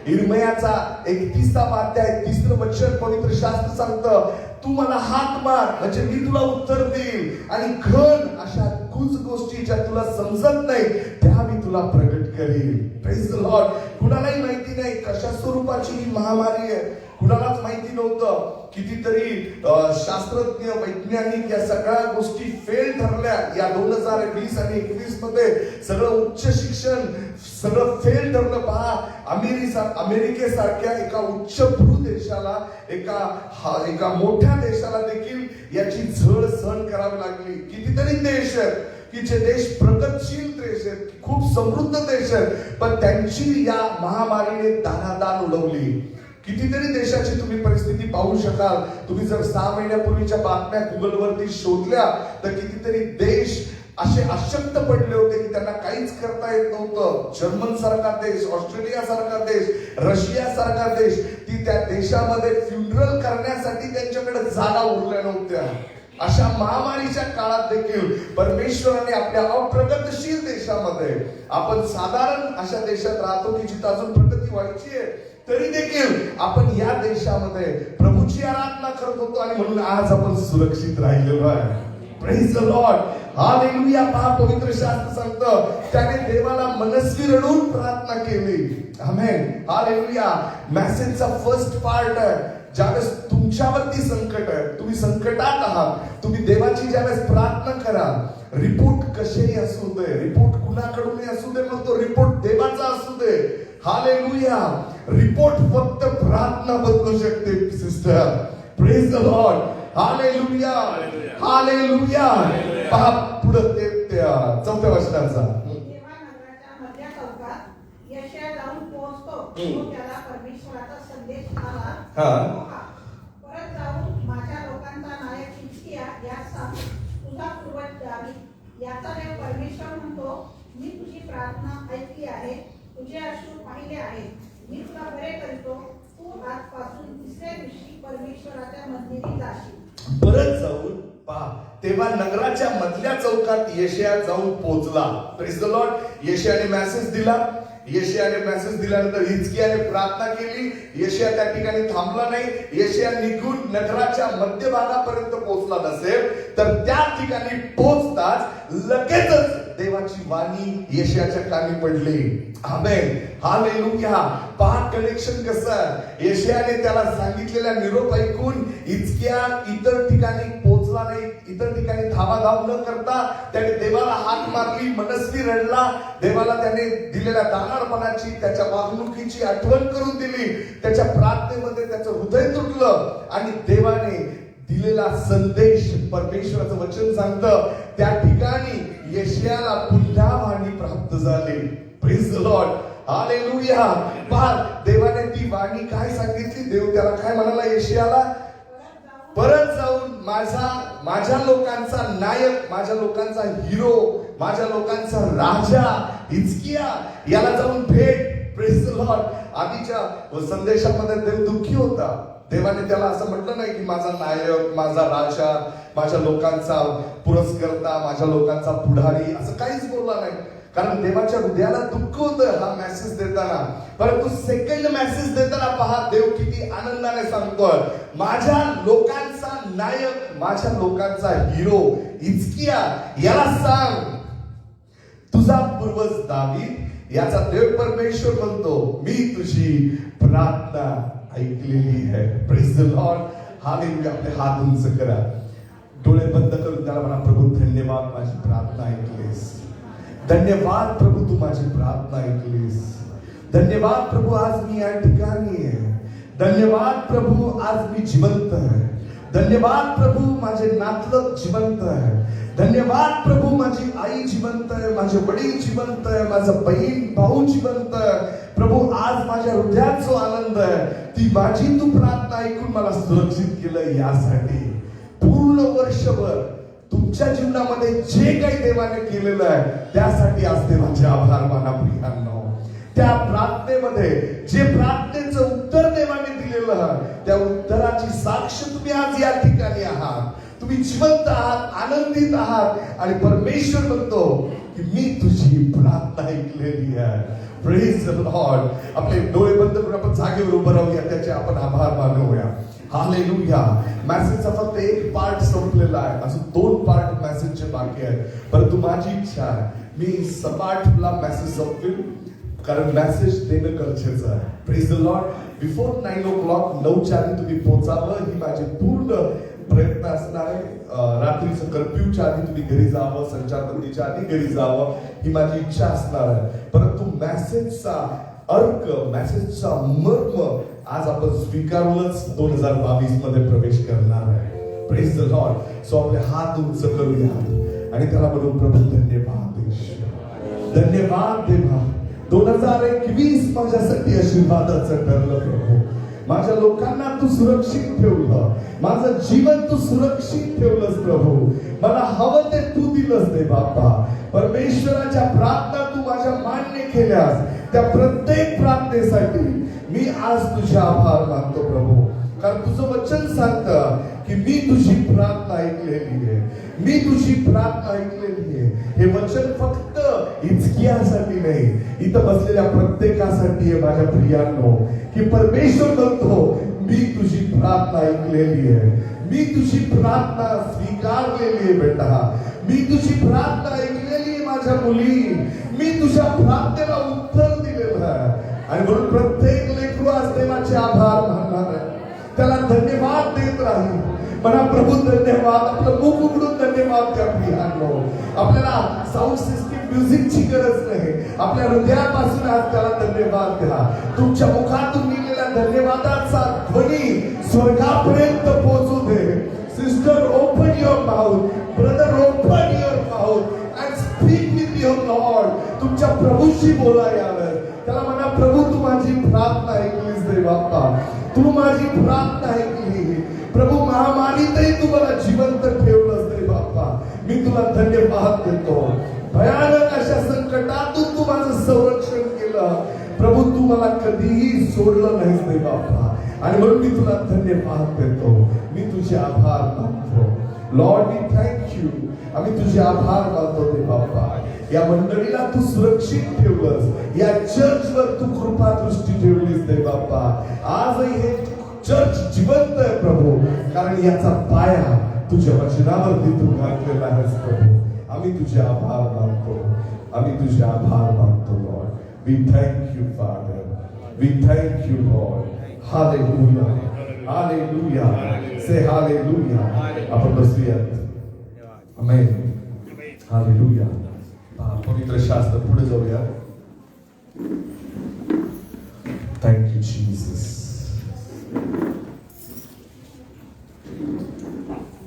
इर्मयाचा 31 अध्याय 3 वचन पवित्र शास्त्र सांगतं, तू मला हाक मार म्हणजे मी तुला उत्तर देईल आणि घन अशा कुछ गोष्टी ज्या तुला समजत नाही त्या मी तुला प्रगट करील. Praise the Lord. कुणालाही माहिती नाही कशा स्वरूपाची ही महामारी आहे, कुणालाच माहिती नव्हतं. कितीतरी शास्त्रज्ञ, वैज्ञानिक या सगळ्या गोष्टी फेल ठरल्या या 2020 आणि 21 मध्ये. सगळं उच्च शिक्षण सगळं फेल ठरलं. पहा, अमेरिकेसारख्या एका उच्चभ्रू देशाला, एका मोठ्या देशाला देखील याची झळ सहन करावी लागली. कितीतरी देश आहेत की जे देश प्रगतशील देश आहेत, खूप समृद्ध देश आहेत, पण त्यांची या महामारीने दाणादाण उडवली. कितीतरी देशाची तुम्ही परिस्थिती पाहू शकाल. तुम्ही जर 6 महिन्यापूर्वीच्या बातम्या गुगलवरती शोधल्या तर कितीतरी देश असे अशक्त पडले होते की त्यांना काहीच करता येत नव्हतं. जर्मन सारखा देश, ऑस्ट्रेलिया सारखा देश, रशिया सारखा देश, ती त्या देशामध्ये फ्युनरल करण्यासाठी त्यांच्याकडे जागा उरल्या नव्हत्या. अशा महामारीच्या काळात देखील परमेश्वराने आपल्या अप्रगतशील देशामध्ये, आपण साधारण अशा देशात राहतो की जिथं अजून प्रगती व्हायची आहे, तरी देखील आपण या देशामध्ये प्रभूची आराधना करत होतो आणि म्हणून आज आपण सुरक्षित राहिलेलो आहे. Praise the Lord. हालेलुया. पहा, पवित्र शास्त्र सांगतं त्याने देवाला मनस्वी रडून प्रार्थना केली. आमेन. हालेलुया. मेसेजचा फर्स्ट पार्ट आहे, ज्यावेळेस तुमच्यावरती संकट आहे, तुम्ही संकटात आहात, तुम्ही देवाची ज्यावेळेस प्रार्थना करा, रिपोर्ट कसेही असू दे, रिपोर्ट कुणाकडूनही असू दे, मग तो रिपोर्ट देवाचा असू दे. हालेलुया. रिपोर्ट फक्त प्रार्थना बदलू शकते sister. Praise the Lord. Hallelujah. Hallelujah. पहा पुढे ते 4थ्या वचनाचा. तेव्हा नगराच्या मधल्या चौकात यशाया जाऊन पोहोचतो. त्याला परमेश्वराचा संदेश आला. परत जाऊन माझ्या लोकांचा नायक हिजकिया यास सांग, तुझा पूर्वज दावीद याचा देव परमेश्वर म्हणतो, मी तुझी प्रार्थना ऐकली आहे, तुझे अश्रू पाहिले आहेत, मी तुला बरे करतो, तू आजपासून 3ऱ्या दिवशी परमेश्वराच्या मंदिरी जाशील. परत जाऊन पहा, तेव्हा नगराच्या मधल्या चौकात यशाया जाऊन पोहोचला. Praise the lord. यशायाने मेसेज दिला. यशायाने मेसेज दिल्यानंतर हिजकियाने प्रार्थना केली. यशाया त्या ठिकाणी थांबला नाही. यशाया निघून नगराच्या मध्यभागापर्यंत पोहोचला नसेल तर त्या ठिकाणी पोहोचताच लगेचच देवाची वाणी यशायाच्या कानी पडली. आमेन. हालेलुया. पहा कनेक्शन कसं आहे. यशायाने त्याला सांगितलेला निरोप ऐकून हिजकिया इतर ठिकाणी पोहोचला नाही. इतर ठिकाणी धावाधाव न करता त्याने देवाला हाक मारली, मनस्वी रडला. देवाला त्याने दिलेल्या दानारपणाची, त्याच्या वागणुकीची आठवण करून दिली. त्याच्या प्रार्थनेमध्ये त्याचं हृदय तुटलं आणि देवाने दिलेला संदेश, परमेश्वराचं वचन सांगतं, त्या ठिकाणी यशायाला पुन्हा वाणी प्राप्त झाली. Praise the Lord. हालेलुया. पहा, देवाने ती वाणी काय सांगितली. देव त्याला काय म्हणाला यशायाला, परत जाऊन माझ्या लोकांचा नायक, माझ्या लोकांचा हिरो, माझ्या लोकांचा राजा हिजकिया याला जाऊन भेट. Praise the Lord. आधीच्या संदेशामध्ये देव दुःखी होता. देवाने त्याला असं म्हटलं नाही की माझा नायक, माझा राजा, माझ्या लोकांचा पुरस्कर्ता, माझ्या लोकांचा पुढारी, असं काहीच बोलला नाही. कारण देवाच्या हृदयाला दुःख होतं हा मेसेज देताना. परंतु सेकंड मेसेज देताना पहा देव किती आनंदाने सांगतोय, माझ्या लोकांचा नायक, माझ्या लोकांचा हिरो हिजकिया याला सांग, तुझा पूर्वज दावीद याचा देव परमेश्वर म्हणतो, मी तुझी प्रार्थना ऐकलेली आहे. Praise the Lord. हालेलुया. आपले हात उंच करा, डोळे बंद करून त्याला म्हणा, प्रभू धन्यवाद, माझी प्रार्थना ऐकलीस. धन्यवाद प्रभू, तू माझी प्रार्थना ऐकलीस. धन्यवाद प्रभू, आज मी या ठिकाणी आहे. धन्यवाद प्रभू, आज मी जिवंत आहे. धन्यवाद प्रभू, माझे नातलग जिवंत आहे. धन्यवाद प्रभू, माझी आई जिवंत आहे, माझे वडील जिवंत आहे, माझा बहीण भाऊ जिवंत आहे. प्रभू, आज माझ्या हृदयात जो आनंद आहे ती माझी तू प्रार्थना ऐकून मला सुरक्षित केलं. यासाठी पूर्ण वर्षभर तुमच्या जीवनामध्ये जे काही देवाने केलेलं आहे त्यासाठी आज देवाचे आभार माना प्रियांनो. त्या प्रार्थनेमध्ये जे प्रार्थनेचं उत्तर देवाने दिलेलं आहे त्या उत्तराची साक्ष तुम्ही आज या ठिकाणी आहात. तुम्ही जिवंत आहात, आनंदित आहात आणि परमेश्वर म्हणतो की मी तुझी प्रार्थना ऐकलेली आहे. Praise the Lord. आपले डोळे बंद करून आपण जागेवर उभं राहूया, त्याचे आपण आभार मानूया. हालेलुया. मेसेजचा फक्त एक पार्ट संपलेला आहे, अजून 2 पार्ट मेसेजचे बाकी आहेत. परंतु माझी इच्छा आहे मी सपाटला मेसेज संपवेल, कारण मेसेज देणं गरजेचं आहे. Praise the Lord. Before 9 o'clock 9च्या आधी तुम्ही पोहोचावं ही माझी पूर्ण प्रयत्न असणार आहे. रात्रीचं कर्फ्यूच्या आधी तुम्ही घरी जावं, संचारबंदीच्या आधी घरी जावं ही माझी इच्छा असणार आहे. परंतु मेसेजचा अर्थ, मेसेजचा मर्म आज आपण स्वीकारलंच 2022 मध्ये प्रवेश करणार आहे. Praise the Lord. सो आपले हात उंच करूया आणि त्याला म्हणू, प्रभू धन्यवाद देवा, धन्यवाद देवा. 2021 माझ्यासाठी आशीर्वादाचं ठरलं प्रभू. माझ्या लोकांना तू सुरक्षित ठेवलं, माझं जीवन तू सुरक्षित ठेवलंस प्रभू. मला हवं ते तू दिलंस दे बाप्पा. परमेश्वराच्या प्रार्थना तू माझ्या मान्य केल्यास त्या प्रत्येक प्रार्थनेसाठी मी आज तुझे आभार मानतो प्रभू. कारण तुझं वचन सांगतं की मी तुझी प्रार्थना ऐकलेली आहे, मी तुझी प्रार्थना ऐकलेली आहे. हे वचन फक्त हिजकियासाठी नाही, इथं बसलेल्या प्रत्येकासाठी आहे माझ्या प्रियांनो. की परमेश्वर म्हणतो मी तुझी प्रार्थना ऐकलेली आहे, मी तुझी प्रार्थना स्वीकारलेली आहे बेटा, मी तुझी प्रार्थना ऐकलेली आहे माझ्या मुली, मी तुझ्या प्रार्थनेला उत्तर दिलेलं आहे. आणि म्हणून प्रत्येक लेकरू आज देवाचे आभार मानणार आहे, त्याला धन्यवाद देत राहील. म्हणा प्रभू धन्यवाद. आपलं मुख उघडून धन्यवाद द्या प्रियांनो. आपल्याला साऊंड सिस्टीम म्युझिकची गरज नाही, आपल्या हृदयापासून आज त्याला धन्यवाद द्या. तुमच्या मुखातून निघालेल्या धन्यवादाचा ध्वनी स्वर्गापर्यंत पोहोचू दे. Sister, open your mouth. Brother, open your mouth and speak with your lord. तुमच्या प्रभूशी बोला यावर. त्याला म्हणा, प्रभू तू माझी प्रार्थना ऐकलीस दे बाप्पा, तू माझी प्रार्थना ऐकली प्रभू. महामारीतही तू मला जिवंत ठेवलंस दे बाप्पा, मी तुला धन्यवाद देतो. भयानक अशा संकटातून तू माझं संरक्षण केलं प्रभू, तू मला कधीही सोडलं नाहीस दे बाप्पा. आणि म्हणून मी तुला धन्यवाद देतो, मी तुझे आभार मानतो. Lord we thank you. आम्ही तुझे आभार मानतो दे बाप्पा. या मंडळीला तू सुरक्षित ठेवलंस, या चर्चवर तू कृपा दृष्टी ठेवलीस दे बाप्पा. आजही हे चर्च जिवंत आहे प्रभू, कारण याचा पाया तुझ्या वचनावरती तू घातलेला आहेस प्रभू. आम्ही तुझे आभार मानतो, आम्ही तुझे आभार मानतो Lord. We thank you Father, we thank you Lord. Hallelujah, hallelujah. Say hallelujah. आपण बसूयात. आमेन. हालेलुया. पवित्र शास्त्र पुढे जाऊया. Thank you Jesus.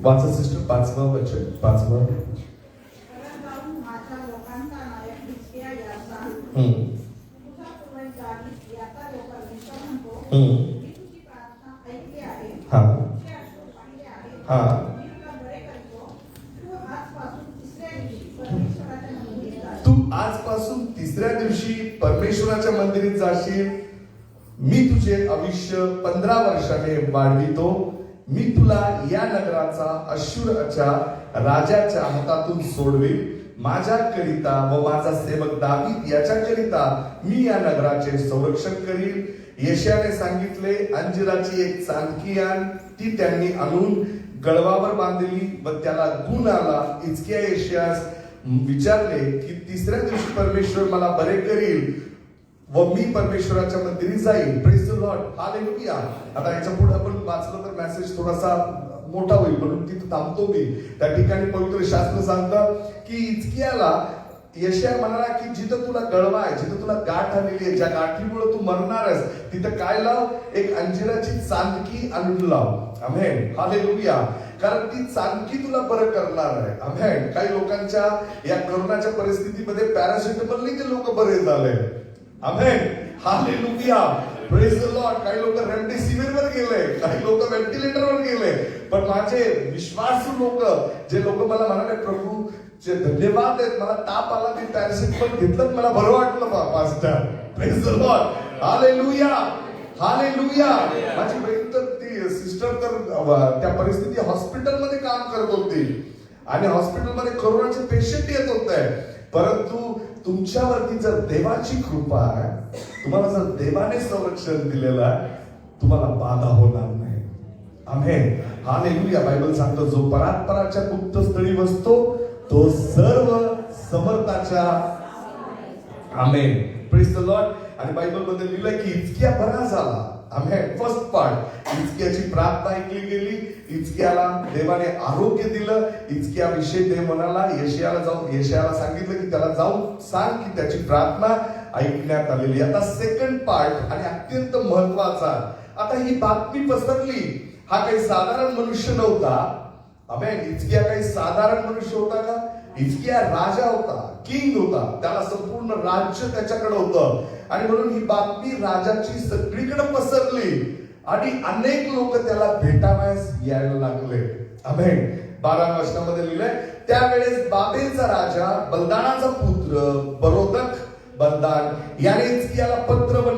वाचा सिस्टर 5वं वचन. 5वं. परत जाऊन माझ्या लोकांचा नायक हिजकिया याचा तुझा पूर्वज दावीद याचा लोक परमेश्वर म्हणतो मी तुझी प्रार्थना ऐकली आहे, तुझे अश्रू पाहिले आहे, मी तुला बरे करतो. तू आजपासून तिसऱ्या दिवशी परमेश्वराच्या मंदिरात जाशील. मी तुझे आयुष्य 15 वर्षाने वाढवितो. मी तुला या नगराचा अश्शूरच्या राजाच्या हातातून सोडवेल. माझ्याकरिता व माझा सेवक दावीद याच्याकरिता मी या नगराचे संरक्षण करील. यशाने सांगितले, अंजिराची एक चांदकी आण. ती त्यांनी आणून गळवावर बांधली व त्याला गुण आला. हिजकिया यशास विचारले की तिसऱ्या दिवशी परमेश्वर मला बरे करील व मी परमेश्वराच्या मंदिरी जाईल. Praise the Lord. हालेलुया. आता याच्या पुढे आपण वाचलं तर मेसेज थोडासा मोठा होईल, म्हणून तिथे थांबतो मी. त्या ठिकाणी पवित्र शास्त्र सांगतं की हिजकियाला यशया म्हणाला की जिथं तुला गळवा आहे, जिथं तुला गाठ आलेली आहे, ज्या गाठीमुळे तू मरणार आहेस, तिथं काय लाव? एक अंजिराची चांदकी आणून लाव. आमेन, हालेलुया. कारण ती चांदकी तुला बरं करणार आहे. आमेन. काही लोकांच्या या करोनाच्या परिस्थितीमध्ये पॅरासिटामॉलने ते लोक बरे झाले. आमेन, हालेलुया. Praise the Lord. काही लोक रेमडेसिवीर वर गेले, काही लोक व्हेंटिलेटरवर गेले, पण माझे विश्वासू लोक, जे लोक मला म्हणाले प्रभू जे धन्यवाद आहेत, मला ताप आला, मी पॅरासिटामॉल घेतलं, मला बरं वाटलं pastor. Praise the Lord. Hallelujah, hallelujah. माझी बहीण तर ती सिस्टर तर त्या परिस्थिती हॉस्पिटलमध्ये काम करत होती आणि हॉस्पिटलमध्ये कोरोनाचे पेशंट येत होते. परंतु तुमच्यावरती जर देवाची कृपा आहे, तुम्हाला जर देवाने संरक्षण दिलेलं आहे, तुम्हाला बाधा होणार नाही. Amen, hallelujah. बायबल सांगतो जो परात्पराच्या गुप्त स्थळी बसतो तो सर्व समर्थाच्या. आमेन, प्रेज द लॉर्ड. आणि बायबल मध्ये लिहिलं की हिजकिया बरा झाला. आमेन. फर्स्ट पार्ट, हिजकियाची प्रार्थना ऐकली गेली, हिजकियाला देवाने आरोग्य दिलं. हिजकिया विषय देव म्हणाला, यशायाला सांगितलं की त्याला जाऊन सांग की त्याची प्रार्थना ऐकण्यात आलेली. आता सेकंड पार्ट आणि अत्यंत महत्वाचा, आता ही बातमी पसरली. हा काही साधारण मनुष्य नव्हता. आमेन. हिजकिया काही साधारण मनुष्य होता का? हिजकिया राजा होता, किंग होता, त्याला संपूर्ण राज्य त्याच्याकडे होतं. आणि म्हणून ही बातमी राजाची सगळीकडे पसरली आणि अनेक लोक त्याला भेटावयास यायला लागले. आमेन. 12 वचनामध्ये लिहिलंय, त्यावेळेस बाबेलचा राजा बलदानाचा पुत्र बरोदक बलदान याने हिजकियाला पत्र व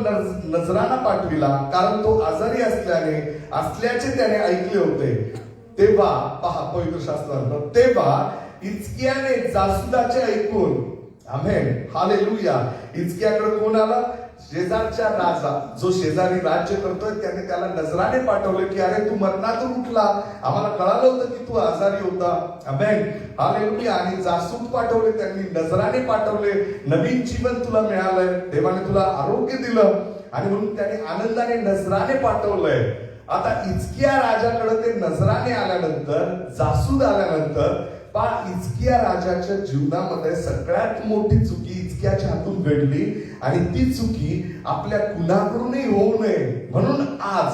नजराना पाठविला, कारण तो आजारी असल्याचे त्याने ऐकले होते. तेव्हा पहा पवित्र शास्त्रात, तेव्हा हिजकियाने जासुदाचे ऐकून. आमेन, हालेलुया. हिजकियाकडे कोण आला? शेजारच्या राजा, जो शेजारी राज्य करतोय, त्याने त्याला नजराने पाठवले की अरे तू मरणातून उठला, आम्हाला कळालं होतं की तू आजारी होता. आमेन, हालेलुया. आणि जासूद पाठवले, त्यांनी नजराने पाठवले, नवीन जीवन तुला मिळालंय, देवाने तुला आरोग्य दिलं आणि म्हणून त्याने आनंदाने नजराने पाठवलंय. आता हिजकिया राजाकडे ते नजराने आल्यानंतर, जासूद आल्यानंतर, हिजकिया राजाच्या जीवनामध्ये सगळ्यात मोठी चुकी हिजकियाच्या हातून घडली आणि ती चुकी आपल्या कुणाकडूनही होऊ नये. म्हणून आज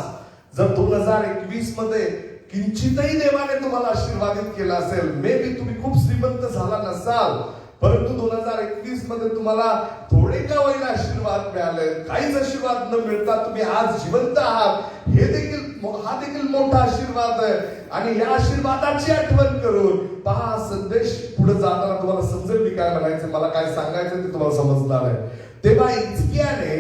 जर 2021 मध्ये किंचितही देवाने तुम्हाला आशीर्वादित केला असेल, मे बी तुम्ही खूप श्रीमंत झाला नसाल, परंतु 2021 मध्ये तुम्हाला थोडे का होईना आशीर्वाद मिळाले, काहीच आशीर्वाद न मिळता तुम्ही आज जिवंत आहात, हा देखील मोठा आशीर्वाद आहे. आणि या आशीर्वादाची आठवण करून पहा, संदेश पुढे जाताना तुम्हाला समजेल मी काय म्हणायचं, मला काय सांगायचं ते तुम्हाला समजणार आहे. तेव्हा हिजकियाने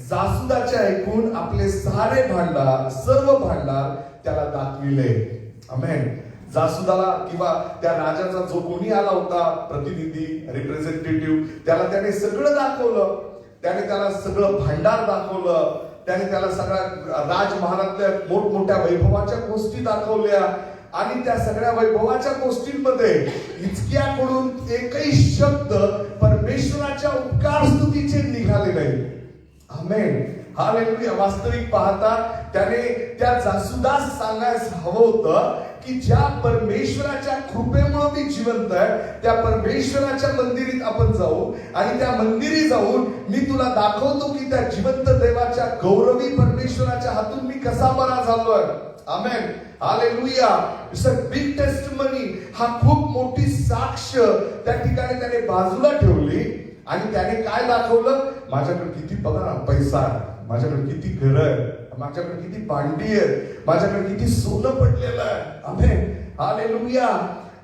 जासुदाचे ऐकून आपले सर्व भांडार त्याला दाखविले. आमेन. जासुदाला किंवा त्या राजाचा जो कोणी आला होता, प्रतिनिधी, रिप्रेझेंटेटिव्ह, त्याने सगळं दाखवलं. त्याने त्याला सगळं भांडार दाखवलं. त्याने त्याला सगळ्या राजमहालातल्या मोठमोठ्या वैभवाच्या गोष्टी दाखवल्या आणि त्या सगळ्या वैभवाच्या गोष्टींमध्ये हिजकियाकडून एकही शब्द परमेश्वराच्या उपकार स्तुतीचे निघाले नाही. Amen, hallelujah. वास्तविक पाहता त्याने त्या जासुदास सांगायला हवं होतं की ज्या परमेश्वराच्या कृपेमुळे मी जिवंत आहे, त्या परमेश्वराच्या मंदिरात आपण जाऊ आणि त्या मंदिरी जाऊन मी तुला दाखवतो की त्या जिवंत देवाच्या गौरवी परमेश्वराच्या हातून मी कसा बरा झालोय. Amen, hallelujah. It's a big testimony. हा खूप मोठी साक्ष त्या ठिकाणी त्याने बाजूला ठेवली आणि त्याने काय दाखवलं? माझ्याकडे किती बघा ना पैसा आहे, माझ्याकडे किती घर आहे, माझ्याकडे किती भांडी आहे, माझ्याकडे किती सोनं पडलेलं आहे. आमेन, हालेलुया.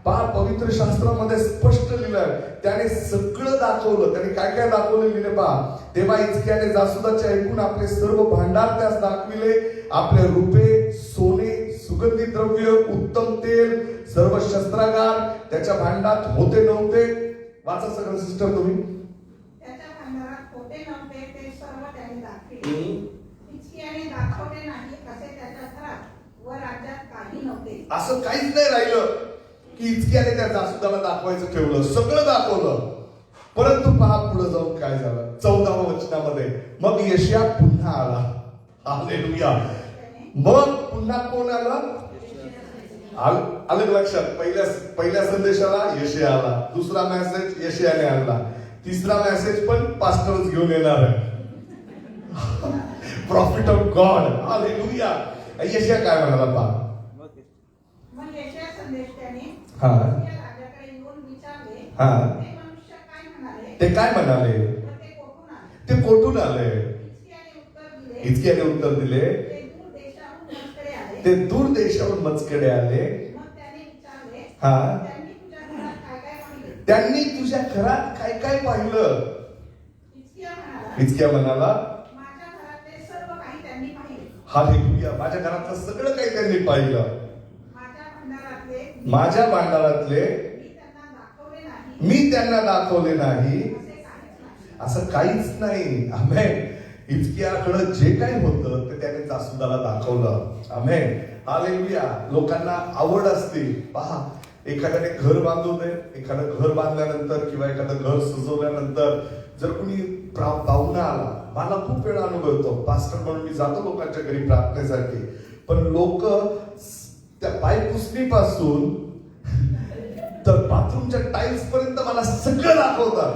पहा, पवित्र शास्त्रामध्ये स्पष्ट लिहिलंय, त्याने सगळं दाखवलं. त्याने काय काय दाखवलं लिहिले पहा. तेव्हा हिजकियाने जासुदाचे ऐकून आपले सर्व भांडार त्यास दाखविले, आपले रुपे, सोने, सुगंधी द्रव्य, उत्तम तेल, सर्व शस्त्रागार त्याच्या भांडात होते नव्हते. वाचा सगळं सिस्टर तुम्ही. त्याच्या भांडारात होते नव्हते ते सर्व त्याने दाखविले. हिजकियाने दाखवले नाही असे त्याच्या घरात व राज्यात काही नव्हते. असं काहीच नाही राहिलं की हिजकियाने त्या जासुदाला दाखवायचं ठेवलं, सगळं दाखवलं. परंतु पहा पुढे जाऊन काय झालं 14व्या वचनामध्ये. मग यशया पुन्हा आला. हालेलुया. मग पुन्हा कोण आलं? आलं लक्षात. पहिल्या संदेशाला यशया आला, दुसरा मेसेज यशयाने आणला. तिसरा मेसेज पण पास्टरच घेऊन येणार आहे. Profit of God. हालेलुया. यशया काय म्हणाला पहा. मग यशया संदेशकाने हा. हिजकिया राजाकडे येऊन विचारले, हा. ते मनुष्य काय म्हणाले? ते काय म्हणाले? तर ते कोठून आले? ते कोठून आले? हिजकियाने उत्तर दिले, हिजकियाने उत्तर दिले, ते दूर देशाहून मजकडे आले. ते दूर देशाहून मजकडे आले. मग त्याने विचारले, हा. त्यांनी तुझ्या घरात काय काय पाहिले? त्यांनी तुझ्या घरात काय काय पाहिलं? हिजकिया म्हणाला, हिजकिया म्हणाला, माझ्या घरातले सर्व काही त्यांनी पाहिले. हालेलुया. माझ्या घरातलं सगळं काही त्यांनी पाहिलं. माझ्या भांडारातले मी त्यांना दाखवले नाही असं काहीच नाही. आमेन. हिजकियाकडे जे काही होतं ते त्याने जासुदाला दाखवलं. आमेन. हालेलुया. लोकांना आवड असते. पहा, एखाद्याने घर बांधू दे, एखादं घर बांधल्यानंतर किंवा एखादं घर सजवल्यानंतर जर कोणी पाहुणा आला, मला खूप वेळा अनुभव येतो, पास्टर म्हणून मी जातो लोकांच्या घरी प्रार्थनेसाठी, पण लोक त्या पायपुसणीपासून तर बाथरूमच्या टाईल्स पर्यंत मला सगळं दाखवतात.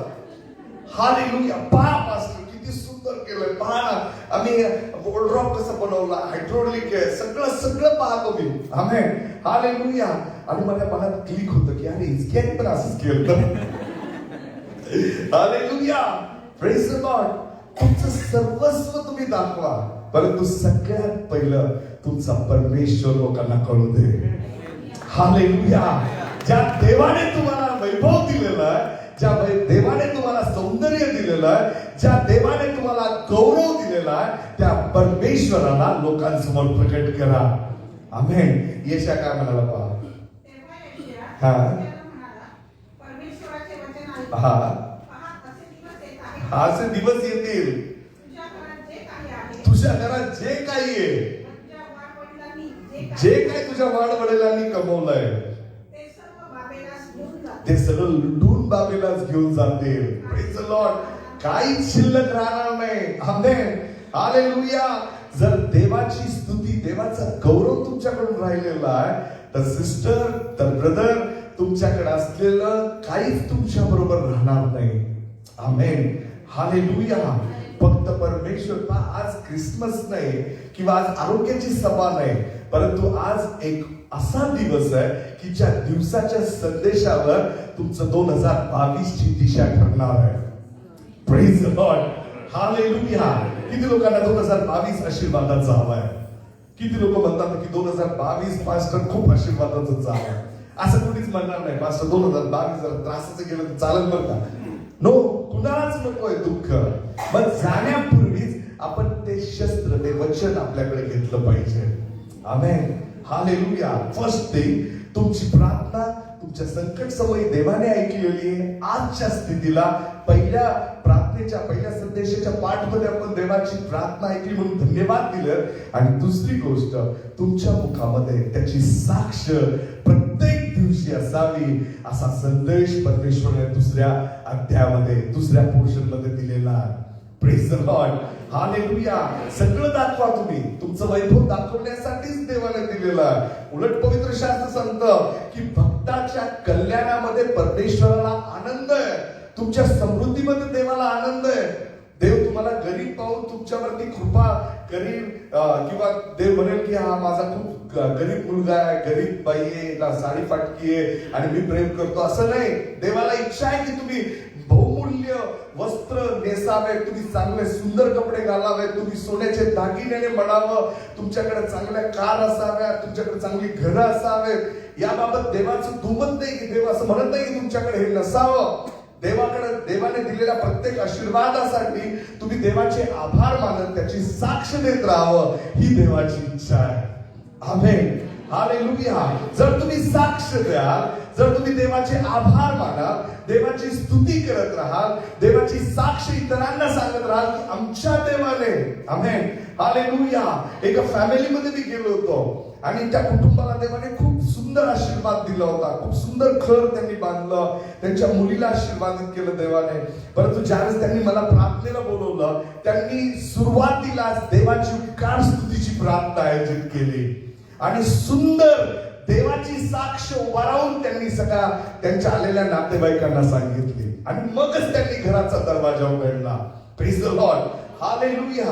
हालेलुया. पहा पास्टर किती सुंदर केलंय, पहा ना, आम्ही वॉलड्रॉप कसं बनवला, हायड्रोलिक आहे, सगळं सगळं पाहतो मी. आमेन. हालेलुया. आणि माझ्या मनात क्लिक होतं की अरे हिजकियाने पण असंच केलं. हालेलुया. Praise the Lord. तुमचं सर्वस्व तुम्ही दाखवा, परंतु सगळ्यात पहिलं तुमचा परमेश्वर लोकांना कळू दे. हालेलुया. ज्या देवाने तुम्हाला वैभव दिलेला आहे, ज्या देवाने तुम्हाला सौंदर्य दिलेलं आहे, ज्या देवाने तुम्हाला गौरव दिलेला आहे, त्या परमेश्वराला लोकांसमोर प्रकट करा. आमेन. यशया काय म्हणाला पहा. हा. परमेश्वराचे वचन आहे, हा. पहा, असे दिवस येत आहेत, असे दिवस येतील, तुझ्या घरात जे काही आहे, तुझ्या घरात जे काही आहे, तुझ्या वाडवडिलांनी जे काही तुझ्या वाडवडिलांनी कमवलंय, ते सर्व बाबेलास घेऊन जातील. ते सगळं लुटून बाबेलाच घेऊन जातील. Praise the Lord. काहीच शिल्लक राहणार नाही. आमेन. हालेलुया. जर देवाची स्तुती, देवाचा गौरव तुमच्याकडून राहिलेला आहे, तर सिस्टर, तर ब्रदर, तुमच्याकडे असलेलं काहीच तुमच्या बरोबर राहणार नाही. आमेन. हालेलुया. फक्त परमेश्वर. आज क्रिसमस नाही किंवा आज आरोग्याची सभा नाही, परंतु आज एक असा दिवस आहे की ज्या दिवसाच्या संदेशावर तुमचं 2022 ची दिशा ठरणार आहे. Praise the Lord. हालेलुया. किती लोकांना 2022 आशीर्वादाचा हवाय? किती लोक म्हणतात की 2022 पास्टर खूप आशीर्वादाचं हवंय? असं कोणीच म्हणणार नाही पास्टर 2022 जर त्रासाचं गेलं तर चालेल बरं का. नो, कुणालाच नकोय दुःख. मग जाण्यापूर्वीच आपण ते शस्त्र, ते वचन आपल्याकडे घेतलं पाहिजे. आमेन. हालेलुया. फर्स्ट थिंग, तुमची प्रार्थना, तुमच्या संकट समयी देवाने ऐकलेली आहे. आजच्या स्थितीला पहिल्या प्रार्थनेच्या, पहिल्या संदेशाच्या पाठमध्ये आपण देवाची प्रार्थना ऐकली म्हणून धन्यवाद दिलं. आणि दुसरी गोष्ट, तुमच्या मुखामध्ये त्याची साक्ष प्रत्येक दिवशी असावी, असा संदेश परमेश्वराने दुसऱ्या अध्यायामध्ये, दुसऱ्या पोर्शन मध्ये दिलेला आहे. Praise the Lord. हालेलुया. सगळं दाखवा तुम्ही. तुमचं वैभव दाखवण्यासाठीच देवाने दिलेलं आहे. उलट पवित्र शास्त्र सांगतं की भक्ताच्या कल्याणामध्ये परमेश्वराला आनंद आहे. तुमच्या समृद्धीमध्ये देवाला आनंद आहे. देव तुम्हाला गरीब पाहून तुमच्यावरती कृपा करील, किंवा देव म्हणेल की हा माझा खूप गरीब मुलगा आहे, गरीब बाई आहे, ना साडी फाटकी आहे आणि मी प्रेम करतो, असं नाही. देवाला इच्छा आहे की तुम्ही बहुमूल्य वस्त्र नेसावे, तुम्ही चांगले सुंदर कपडे घालावे, तुम्ही सोन्याचे दागिने म्हणावं, तुमच्याकडे चांगल्या कार असाव्या, तुमच्याकडे चांगली घरं असावेत. याबाबत देवाचं दुमत नाही की देव असं म्हणत नाही की तुमच्याकडे हे नसावं. देवाकडे, देवाने दिलेल्या प्रत्येक आशीर्वादासाठी तुम्ही देवाचे आभार मानत त्याची साक्ष देत राहावं, ही देवाची इच्छा आहे. आमेन. हालेलुया. जर तुम्ही साक्ष द्याल, जर तुम्ही देवाचे आभार मानाल, देवाची स्तुती करत राहाल, देवाची साक्ष इतरांना सांगत राहाल की आमच्या देवाने. आमेन. हालेलुया. एका फॅमिलीमध्ये मी गेलो होतो आणि त्या कुटुंबाला देवाने खूप सुंदर आशीर्वाद दिला होता. खूप सुंदर घर त्यांनी बांधलं, त्यांच्या मुलीला आशीर्वादित केलं देवाने. परंतु ज्यावेळेस त्यांनी मला प्रार्थनेला बोलवलं, त्यांनी सुरुवातीला देवाची उपकार स्तुतीची प्रार्थना आयोजित केली आणि सुंदर देवाची साक्ष उभा राहून त्यांनी सगळ्या त्यांच्या आलेल्या नातेवाईकांना सांगितली. आणि मगच त्यांनी घराचा दरवाजा उघडला. Praise the Lord, hallelujah.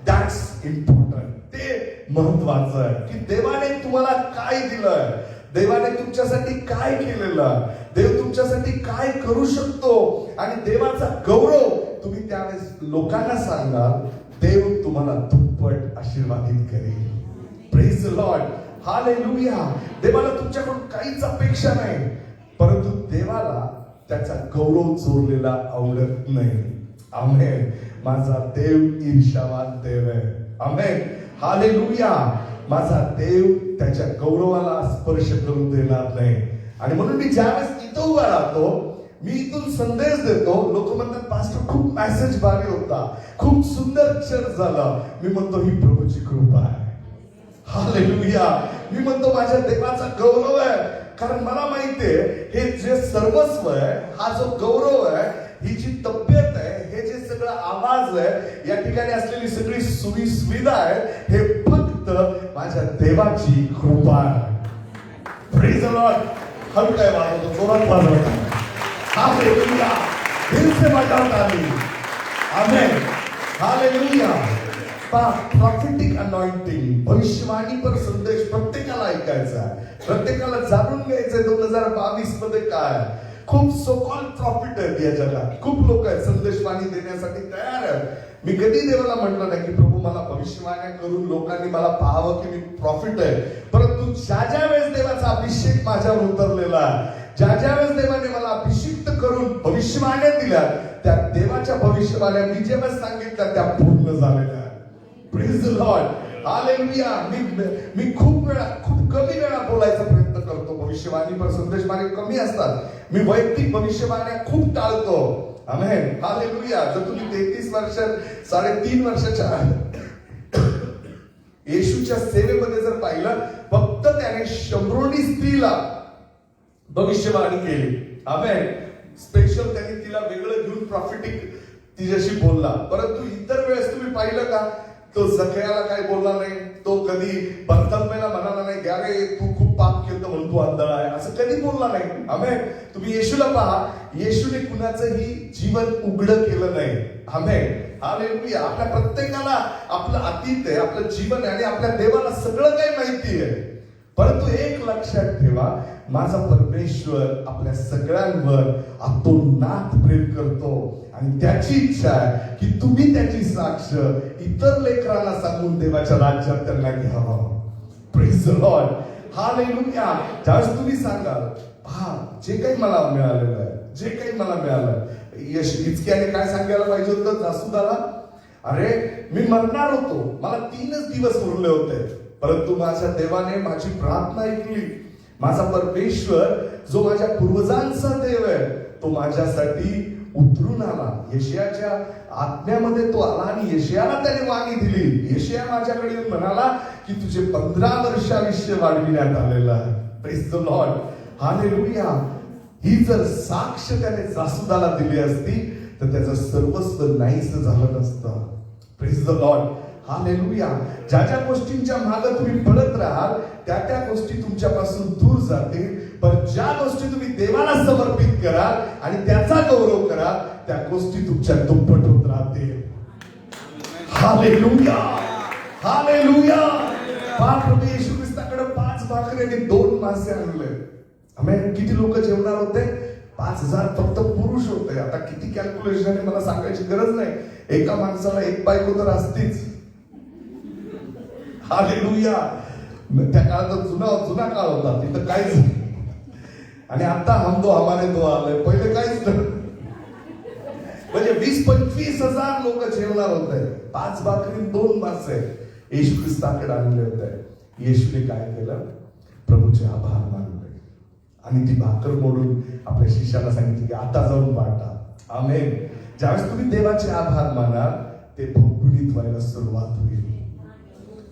That's important. ते महत्वाचं आहे की देवाने तुम्हाला काय दिलंय, देवाने तुमच्यासाठी काय केलेलं, देव तुमच्यासाठी काय करू शकतो, आणि देवाचा गौरव तुम्ही त्यावेळेस लोकांना सांगाल, देव तुम्हाला दुप्पट आशीर्वादित करेल. Praise the Lord, hallelujah. देवाला तुमच्याकडून काहीच अपेक्षा नाही, परंतु देवाला त्याचा गौरव चोरलेला आवडत नाही. आमेन. माझा देव ईर्ष्यावान देव आहे. आमेन, हालेलुया. माझा देव त्याच्या गौरवाला स्पर्श करू देणार नाही. आणि म्हणून मी ज्यावेळेस इथं उभा राहतो, मी इथून संदेश देतो, लोक म्हणतात पास्टर खूप मेसेज भारी होता, खूप सुंदर चर्च झाला. मी म्हणतो ही प्रभूची कृपा आहे. हालेलुया. मी म्हणतो माझ्या देवाचा गौरव आहे, कारण मला माहितीये हे जे सर्वस्व आहे, हा जो गौरव आहे, ही जी तब्येत आहे, हे जे सगळं आवाज आहे, या ठिकाणी असलेली सगळी सोयी सुविधा आहे, हे फक्त माझ्या देवाची कृपा आहे. Praise the Lord. हळू काय वाजवतो, जोरात वाजवतो. हालेलुया. दिल से बजावता आली. आमेन, हालेलुया. प्रॉफिटिक अनॉइंटिंग, भविष्यवाणी पर संदेश प्रत्येकाला ऐकायचा आहे, प्रत्येकाला जाणून घ्यायचंय 2022 मध्ये काय. खूप सो कॉल्ड प्रॉफिट आहेत या जगात, खूप लोक आहेत संदेशवाणी देण्यासाठी तयार आहेत. मी कधी देवाला म्हटलं नाही की प्रभू मला भविष्यवाण्या करून लोकांनी मला पाहावं की मी प्रॉफिट आहे. परंतु ज्या वेळेस देवाचा अभिषेक माझ्यावर उतरलेला आहे, ज्या वेळेस देवाने मला अभिषिक्त करून भविष्यवाण्या दिल्या, त्या देवाच्या भविष्यवाण्या मी जेव्हा सांगितल्या त्या पूर्ण झालेल्या. Praise the Lord, hallelujah. मी खूप कमी वेळा बोलायचा प्रयत्न करतो. भविष्यवाणी पर संदेशवाणी कमी असतात. मी वैयक्तिक भविष्यवाण्या खूप टाळतो. आमेन, हालेलुया. जर तुम्ही 33 वर्षात 3.5 वर्षाच्या येशूच्या सेवेमध्ये जर पाहिलं, फक्त त्याने 100 स्त्रीला भविष्यवाणी केली. आमेन. स्पेशल त्यांनी तिला वेगळं घेऊन प्रॉफिटिक तिच्याशी बोलला. परंतु इतर वेळेस तुम्ही पाहिलं का, तो जखयाला काय बोलला नाही, तो कधी बर्थलमेला म्हणाला नाही, अरे तू खूप पाप केलं म्हणून तू आंधळा आहे, असं कधी बोलला नाही. आमेन. तुम्ही येशूला पहा, येशूने कुणाचंही जीवन उघड केलं नाही. Amen, hallelujah. आपल्या प्रत्येकाला आपलं अतीत आहे, आपलं जीवन आहे, आणि आपल्या देवाला सगळं काही माहिती आहे. परंतु एक लक्षात ठेवा, माझा परमेश्वर आपल्या सगळ्यांवर अतोनात प्रेम करतो, आणि त्याची इच्छा आहे की तुम्ही त्याची साक्ष इतर लेकरांना सांगून देवाच्या राज्यात त्यांना घ्यावं. Praise the Lord, hallelujah. ज्यावेळेस तुम्ही सांगाल, पहा जे काही मला मिळालेलं आहे, जे काही मला मिळालं, हिजकियाने काय सांगायला पाहिजे होतं जासूदाला, अरे मी मरणार होतो, मला 3च दिवस उरले होते, परंतु माझ्या देवाने माझी प्रार्थना ऐकली. माझा परमेश्वर जो माझ्या पूर्वजांचा देव आहे, तो माझ्यासाठी उतरून आला. यशायाच्या आज्ञामध्ये तो आला, आणि यशायाला त्याने वाणी दिली. यशाया माझ्याकडे येऊन म्हणाला की तुझे 15 वर्ष आयुष्य वाढविण्यात आलेलं आहे. Praise the Lord, hallelujah. ही जर साक्ष त्याने जासूदाला दिली असती तर त्याचं सर्वस्व नाहीच झालं नसतं. Praise the Lord, hallelujah. ज्या गोष्टींच्या मागे तुम्ही पळत राहाल, त्या गोष्टी तुमच्यापासून दूर जातील. पण ज्या गोष्टी तुम्ही देवाला समर्पित कराल आणि त्याचा गौरव कराल, त्या गोष्टी तुमच्या दुप्पट होत राहतील. Hallelujah, hallelujah. प्रभू येशू ख्रिस्ताकडे 5 भाकरी आणि 2 मासे आणले. आमेन. किती लोक जेवणार होते? 5000 फक्त पुरुष होते. आता किती कॅल्क्युलेशन आहे मला सांगायची गरज नाही. एका माणसाला 1 बायको तर असतीच. हालेलुया. त्या काळात जुना काळ होता, तिथं काहीच. आणि आता हम दो हमारे दो आले, पहिले काहीच नाही. म्हणजे 20-25 हजार लोक जेवणार होते. 5 भाकरी 2 मासे येशू ख्रिस्ताकडे आणले होते. येशूने काय केलं? प्रभूचे आभार मानले, आणि ती भाकर मोडून आपल्या शिष्याला सांगितले की आता जाऊन वाटा. आमेन. ज्यावेळेस तुम्ही देवाचे आभार मानाल, ते भौगुलिक व्हायला सुरुवात होईल.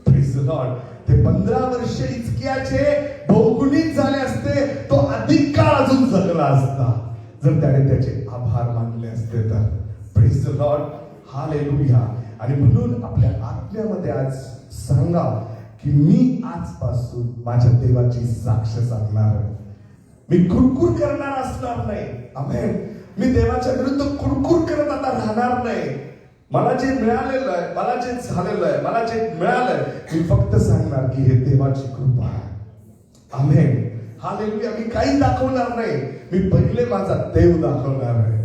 Praise the Lord. ते 15 वर्ष हिजकियाचे बहुगुणित झाले असते, तो अधिक काळ अजून जगला असता, जर त्याने त्याचे आभार मानले असते तर. Praise the Lord, hallelujah. आणि म्हणून आपल्या आत्म्यामध्ये आज सांगा की मी आजपासून माझ्या देवाची साक्ष सांगणार. मी कुरकुर करणार असणार नाही. आमेन. मी देवाच्या विरुद्ध कुरकुर करत आता राहणार नाही. मला जे मिळालेलं आहे, मला जे झालेलं आहे, मला जे मिळालंय, मी फक्त सांगणार की हे देवाची कृपा आहे. आमेन. हालेलुया. मी काही दाखवणार नाही, मी पहिले माझा देव दाखवणार आहे.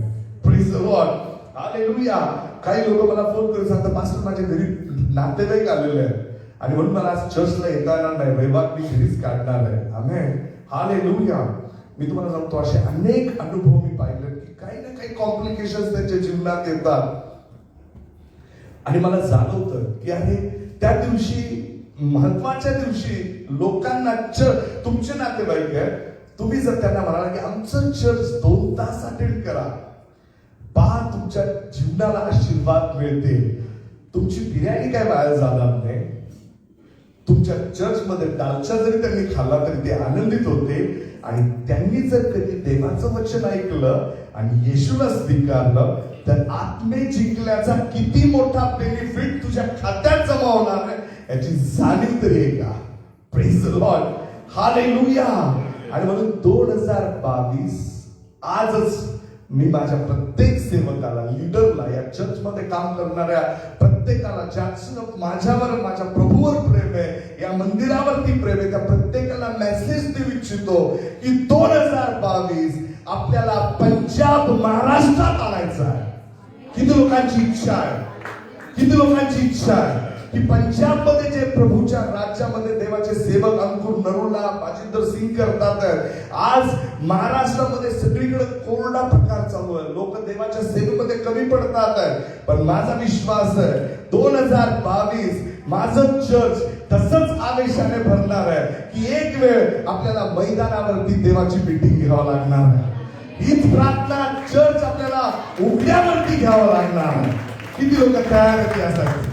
Praise the Lord. हालेलुया. काही लोक मला फोन करून सांगतात, पास्टर माझ्या घरी नातेवाईक आलेले आहेत आणि म्हणून मला आज चर्चला येता येणार नाही, वैभव मी घरीच काढणार आहे. आमेन. हालेलुया. मी तुम्हाला सांगतो, असे अनेक अनुभव मी पाहिले की काही ना काही कॉम्प्लिकेशन्स त्यांच्या जीवनात येतात आणि मला जाणवतं की अरे त्या दिवशी, महत्वाच्या दिवशी लोकांना तुमचे नातेवाईक आहे, तुम्ही जर त्यांना म्हणाला की आमचं चर्च 2 तास अटेंड करा, पहा तुमच्या जीवनाला आशीर्वाद मिळते. तुमची बिर्याणी काय वाया जाणार नाही. तुमच्या चर्च मध्ये दालचा जरी त्यांनी खाल्ला तरी ते आनंदित होते. आणि त्यांनी जर कधी देवाचं वचन ऐकलं आणि येशूला स्वीकारलं तर आत्मे जिंकल्याचा किती मोठा बेनिफिट तुझ्या खात्यात जमा होणार आहे याची जाणीव तरी आहे का? Praise the Lord. हालेलुया. आणि म्हणून 2022 आजच मी माझ्या प्रत्येक सेवकाला, लीडरला, या चर्च मध्ये काम करणाऱ्या प्रत्येकाला, ज्याचं माझ्यावर, माझ्या प्रभूवर प्रेम आहे, या मंदिरावरती प्रेम आहे, त्या प्रत्येकाला मेसेज देऊ इच्छितो की 2022 आपल्याला पंजाब महाराष्ट्रात आणायचं आहे. किती लोकांची इच्छा आहे? किती लोकांची इच्छा आहे की पंजाब मध्ये जे प्रभूच्या राज्यामध्ये देवाचे सेवक अंकुर नरोला, बाजिंदर सिंग करतात, आज महाराष्ट्रामध्ये सगळीकडे कोरडा प्रकार चालू आहे. लोक देवाच्या सेवेमध्ये कमी पडतात आहे. पण माझा विश्वास आहे 2022 माझं चर्च तसंच आवेशाने भरणार आहे की एक वेळ आपल्याला मैदानावरती देवाची मीटिंग घ्यावं लागणार आहे. हीच प्रार्थना चर्च आपल्याला उघड्यावरती घ्यावं लागणार आहे. किती लोक तयार आहेत यासाठी?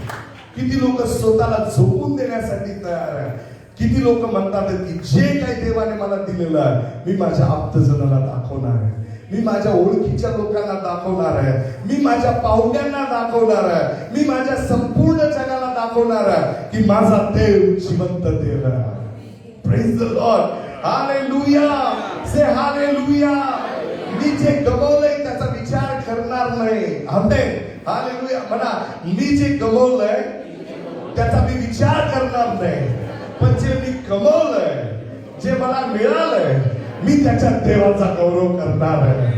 किती लोक स्वतःला झोपून देण्यासाठी तयार आहे? किती लोक म्हणतात की जे काही देवाने मला दिलेलं आहे मी माझ्या आप्तजनाला दाखवणार आहे, मी माझ्या ओळखीच्या लोकांना दाखवणार आहे, मी माझ्या पाहुण्यांना दाखवणार आहे, मी माझ्या संपूर्ण जगाला दाखवणार आहे की माझा देव जिवंत देव आहे. Praise the Lord. Hallelujah. Say hallelujah. मी जे गमावलंय त्याचा विचार करणार नाही. आमेन. हालेलुया. म्हणा, मी जे गमावलंय त्याचा मी विचार करणार नाही, पण जे मी कमवलंय, जे मला मिळालंय, मी त्याच्या देवाचा गौरव करणार आहे.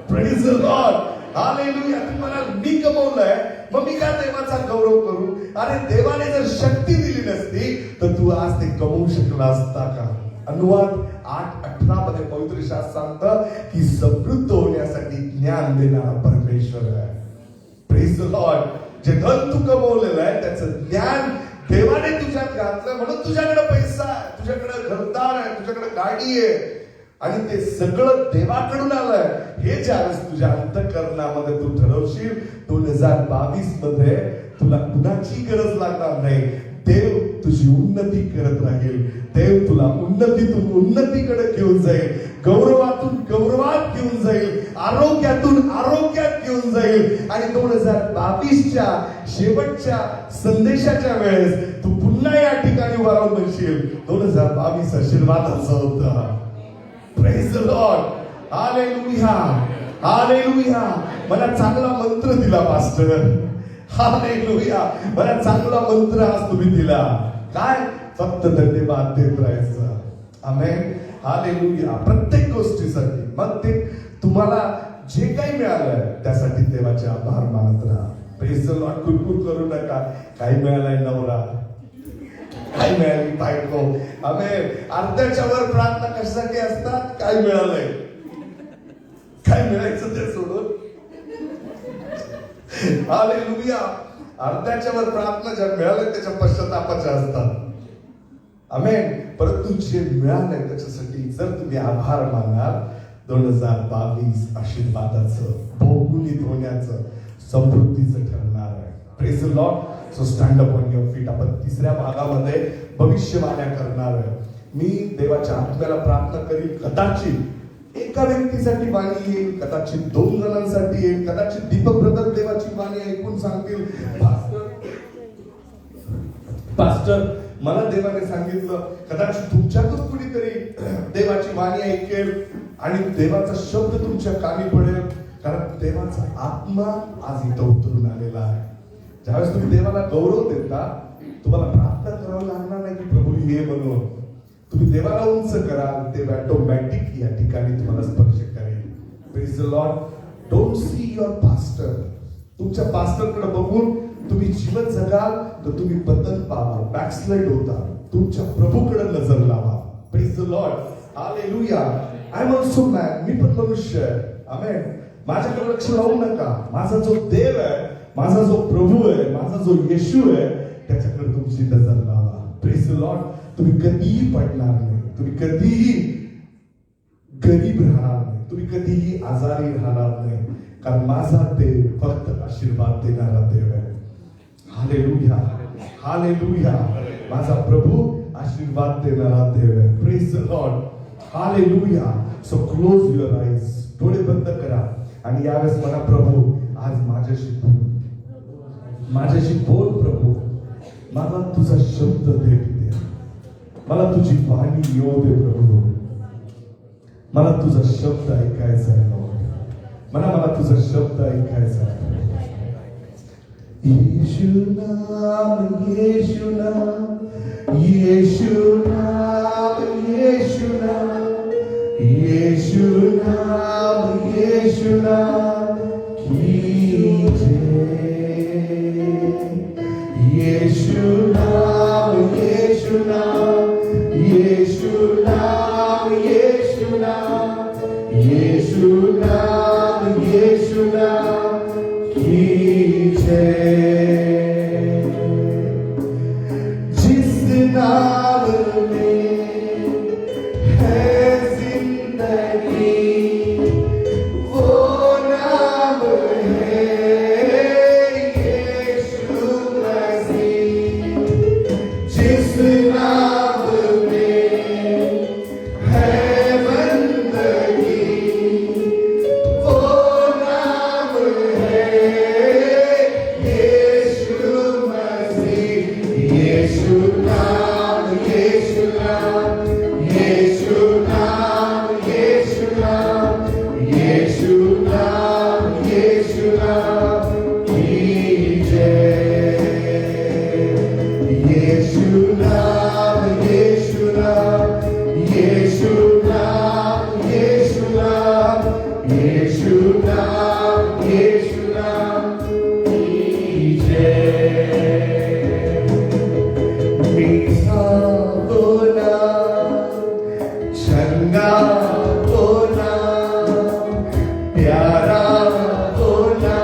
Praise the Lord. हालेलुया. तुम्हाला मी कमवलंय, मग मी का देवाचा गौरव करू? अरे देवाने जर शक्ती दिली नसती तर तू आज ते कमवू शकला असता का? अनुवाद 8:18 मध्ये पवित्र शास्त्र सांगतं की समृद्ध होण्यासाठी ज्ञान देणारा परमेश्वर आहे. Praise the Lord. जे धन तू कमवलेलं आहे त्याचं ज्ञान देवाने तुझ्यात घातलं म्हणून तुझ्याकडे पैसा आहे, तुझ्याकडे घरदार आहे, तुझ्याकडे गाडी आहे आणि ते सगळं देवाकडून आलंय. हे ज्यावेळेस तुझ्या अंतःकरणामध्ये तू ठरवशील 2022 मध्ये तुला कुणाची गरज लागणार नाही. देव तुझी उन्नती करत राहील. देव तुला उन्नतीतून उन्नतीकडे घेऊन जाईल, गौरवातून गौरवात घेऊन जाईल, आरोग्यातून आरोग्यात घेऊन जाईल. आणि 2022च्या शेवटच्या संदेशाच्या वेळेस तू पुन्हा या ठिकाणी उभा राहून म्हणशील 2022 आशीर्वादाचं होतं. Praise the Lord. Hallelujah. Hallelujah. मला चांगला मंत्र दिला पास्टर. हालेलुया. मला चांगला मंत्र आज तुम्ही दिला. काय? फक्त धन्यवाद देत राहायचं. आमेन. हालेलुया. प्रत्येक गोष्टीसाठी, मग ते तुम्हाला जे काही मिळालंय त्यासाठी देवाचे आभार मानत राहा. Praise the Lord. कुरकुर करू नका. काय मिळालंय नवरा, काय मिळाली बायको. आमेन. अर्ध्याच्या वर प्रार्थना कशासाठी असतात? काय मिळालंय, काय मिळायचं ते सोडून. हालेलुया. अर्ध्याच्या वर प्रार्थना ज्या मिळाल्या त्याच्या पश्चातापाच्या असतात. आमेन. परंतु जे मिळालंय त्याच्यासाठी जर तुम्ही आभार मानाल 2022 आशीर्वादाचं, बहुगुणित होण्याचं, समृद्धीचं ठरणार आहे. Praise the Lord. So stand up on your feet. आपण तिसऱ्या भागामध्ये भविष्यवाण्या करणार आहे. मी देवाच्या आत्म्याला प्रार्थना करीन. कदाचित एका व्यक्तीसाठी वाणी येईल, कदाचित 2 जणांसाठी येईल, कदाचित दीपक ब्रदर देवाची वाणी ऐकून सांगतील, पास्टर मला देवाने सांगितलं. कदाचित तुमच्यातून कुणीतरी देवाची वाणी ऐकेल आणि देवाचा शब्द तुमच्या कानी पडेल. कारण देवाचा आत्मा आज इथं उतरून आलेला आहे. ज्यावेळेस तुम्ही देवाला गौरव देता, तुम्हाला प्रार्थना करावी लागणार नाही की प्रभू हे म्हणून. तुम्ही देवाला उंच कराल, ते ऑटोमॅटिक या ठिकाणी तुम्हाला स्पर्श करेल. Praise the Lord. Don't see your pastor. तुमच्या पास्टरकडे बघून तुम्ही जीवन जगाल तर तुम्ही बदल पावाल, बॅकस्लाइड होता. तुमच्या प्रभूकडे नजर लावा. Praise the Lord. Hallelujah. I am also man. मी पण मनुष्य आहे. आमेन. माझ्याकडे लक्ष लावू नका. माझा जो देव आहे, माझा जो प्रभू आहे, माझा जो येशू आहे, त्याच्याकडे तुमची नजर लावा. Praise the Lord. तुम्ही कधीही पडणार नाही. तुम्ही कधीही गरीब राहणार नाही. तुम्ही कधीही आजारी राहणार नाही. कारण माझा देव फक्त आशीर्वाद देणारा देव आहे. हालेलुया. हालेलुया. माझा प्रभू आशीर्वाद देणारा देव आहे. Praise the Lord. Hallelujah. So close your eyes. डोळे बंद करा आणि यावेळेस म्हणा, प्रभू आज माझ्याशी बोल प्रभू. मला तुझा शब्द दे. मला तुझी वाणी येऊ दे प्रभू. मला तुझा शब्द ऐकायचा आहे लॉर्ड. मला तुझा शब्द ऐकायचा आहे. येशू नाम, येशू नाम, येशू नाम, येशू नाम, येशू नाम, येशू नाम की जय. येशू नाम, येशू नाम, येशू नाम, येशू नाम, येशू नाम, येशू नाम की जय. जिस नाम में है जिंदगी, वो नाम है यीशु मसीह. जिस नाम में है बंदगी, वो नाम है यीशु मसीह. यीशु नाम, यीशु नाम, यीशु नाम, यीशु नाम, यीशु नाम, यीशु नाम की जय. यीशु नाम, यीशु नाम, यीशु नाम, यीशु नाम, यीशु नाम, यीशु नाम की जय. मीठा बोला, चंगा बोला, प्यारा बोला,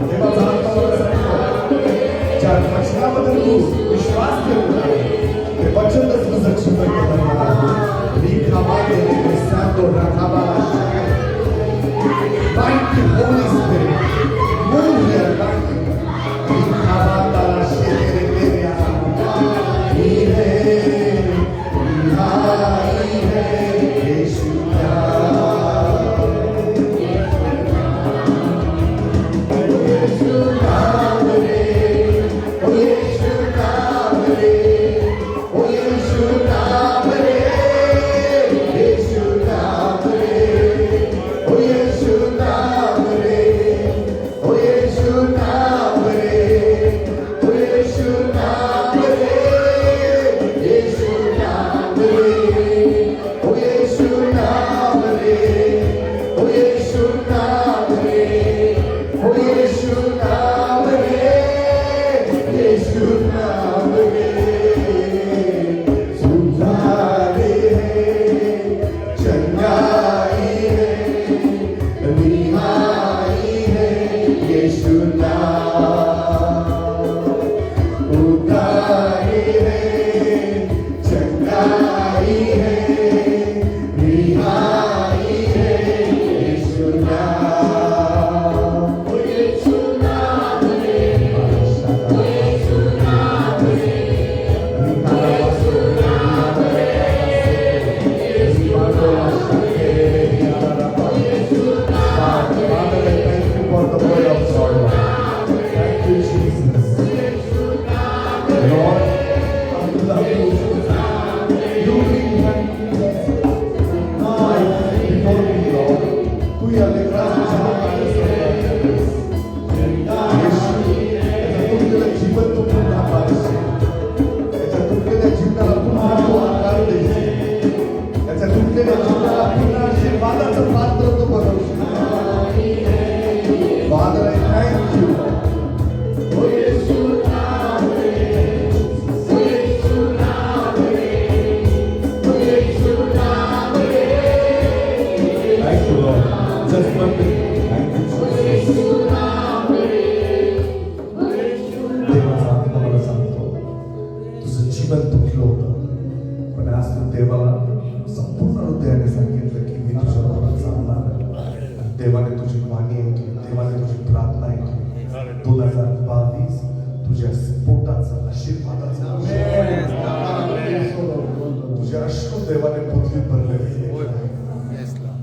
देवाचा आत्मा मला सांगतो, ज्या वचनाबद्दल तू विश्वास ठेवला आहे, ते वचनच तुझं जीवन बदलणार आहे. लिखावाले सांतो राखावाला Thank you, Holy Spirit. Move here, thank you. लिखावाला शेरे तेरे ईरे ईरे यीशु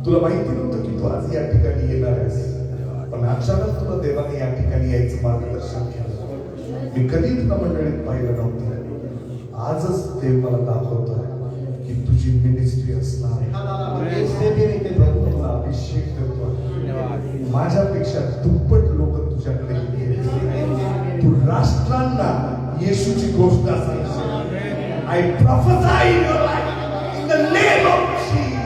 तुला माहिती नव्हतं की तू आज या ठिकाणी येणार आहेस, पण अचानक तुला देवाने या ठिकाणी यायचं मार्गदर्शन केलं. मी कधी तुला मंडळीत पाहिलं नव्हतं. आजच देव मला दाखवतोय की तुझी मिनिस्ट्री असणार. तुला अभिषेक करतो. माझ्यापेक्षा दुप्पट लोक तुझ्याकडे येतील. तू राष्ट्रांना येशूची गोष्ट सांगशील. I prophesy in your life in the name of Jesus.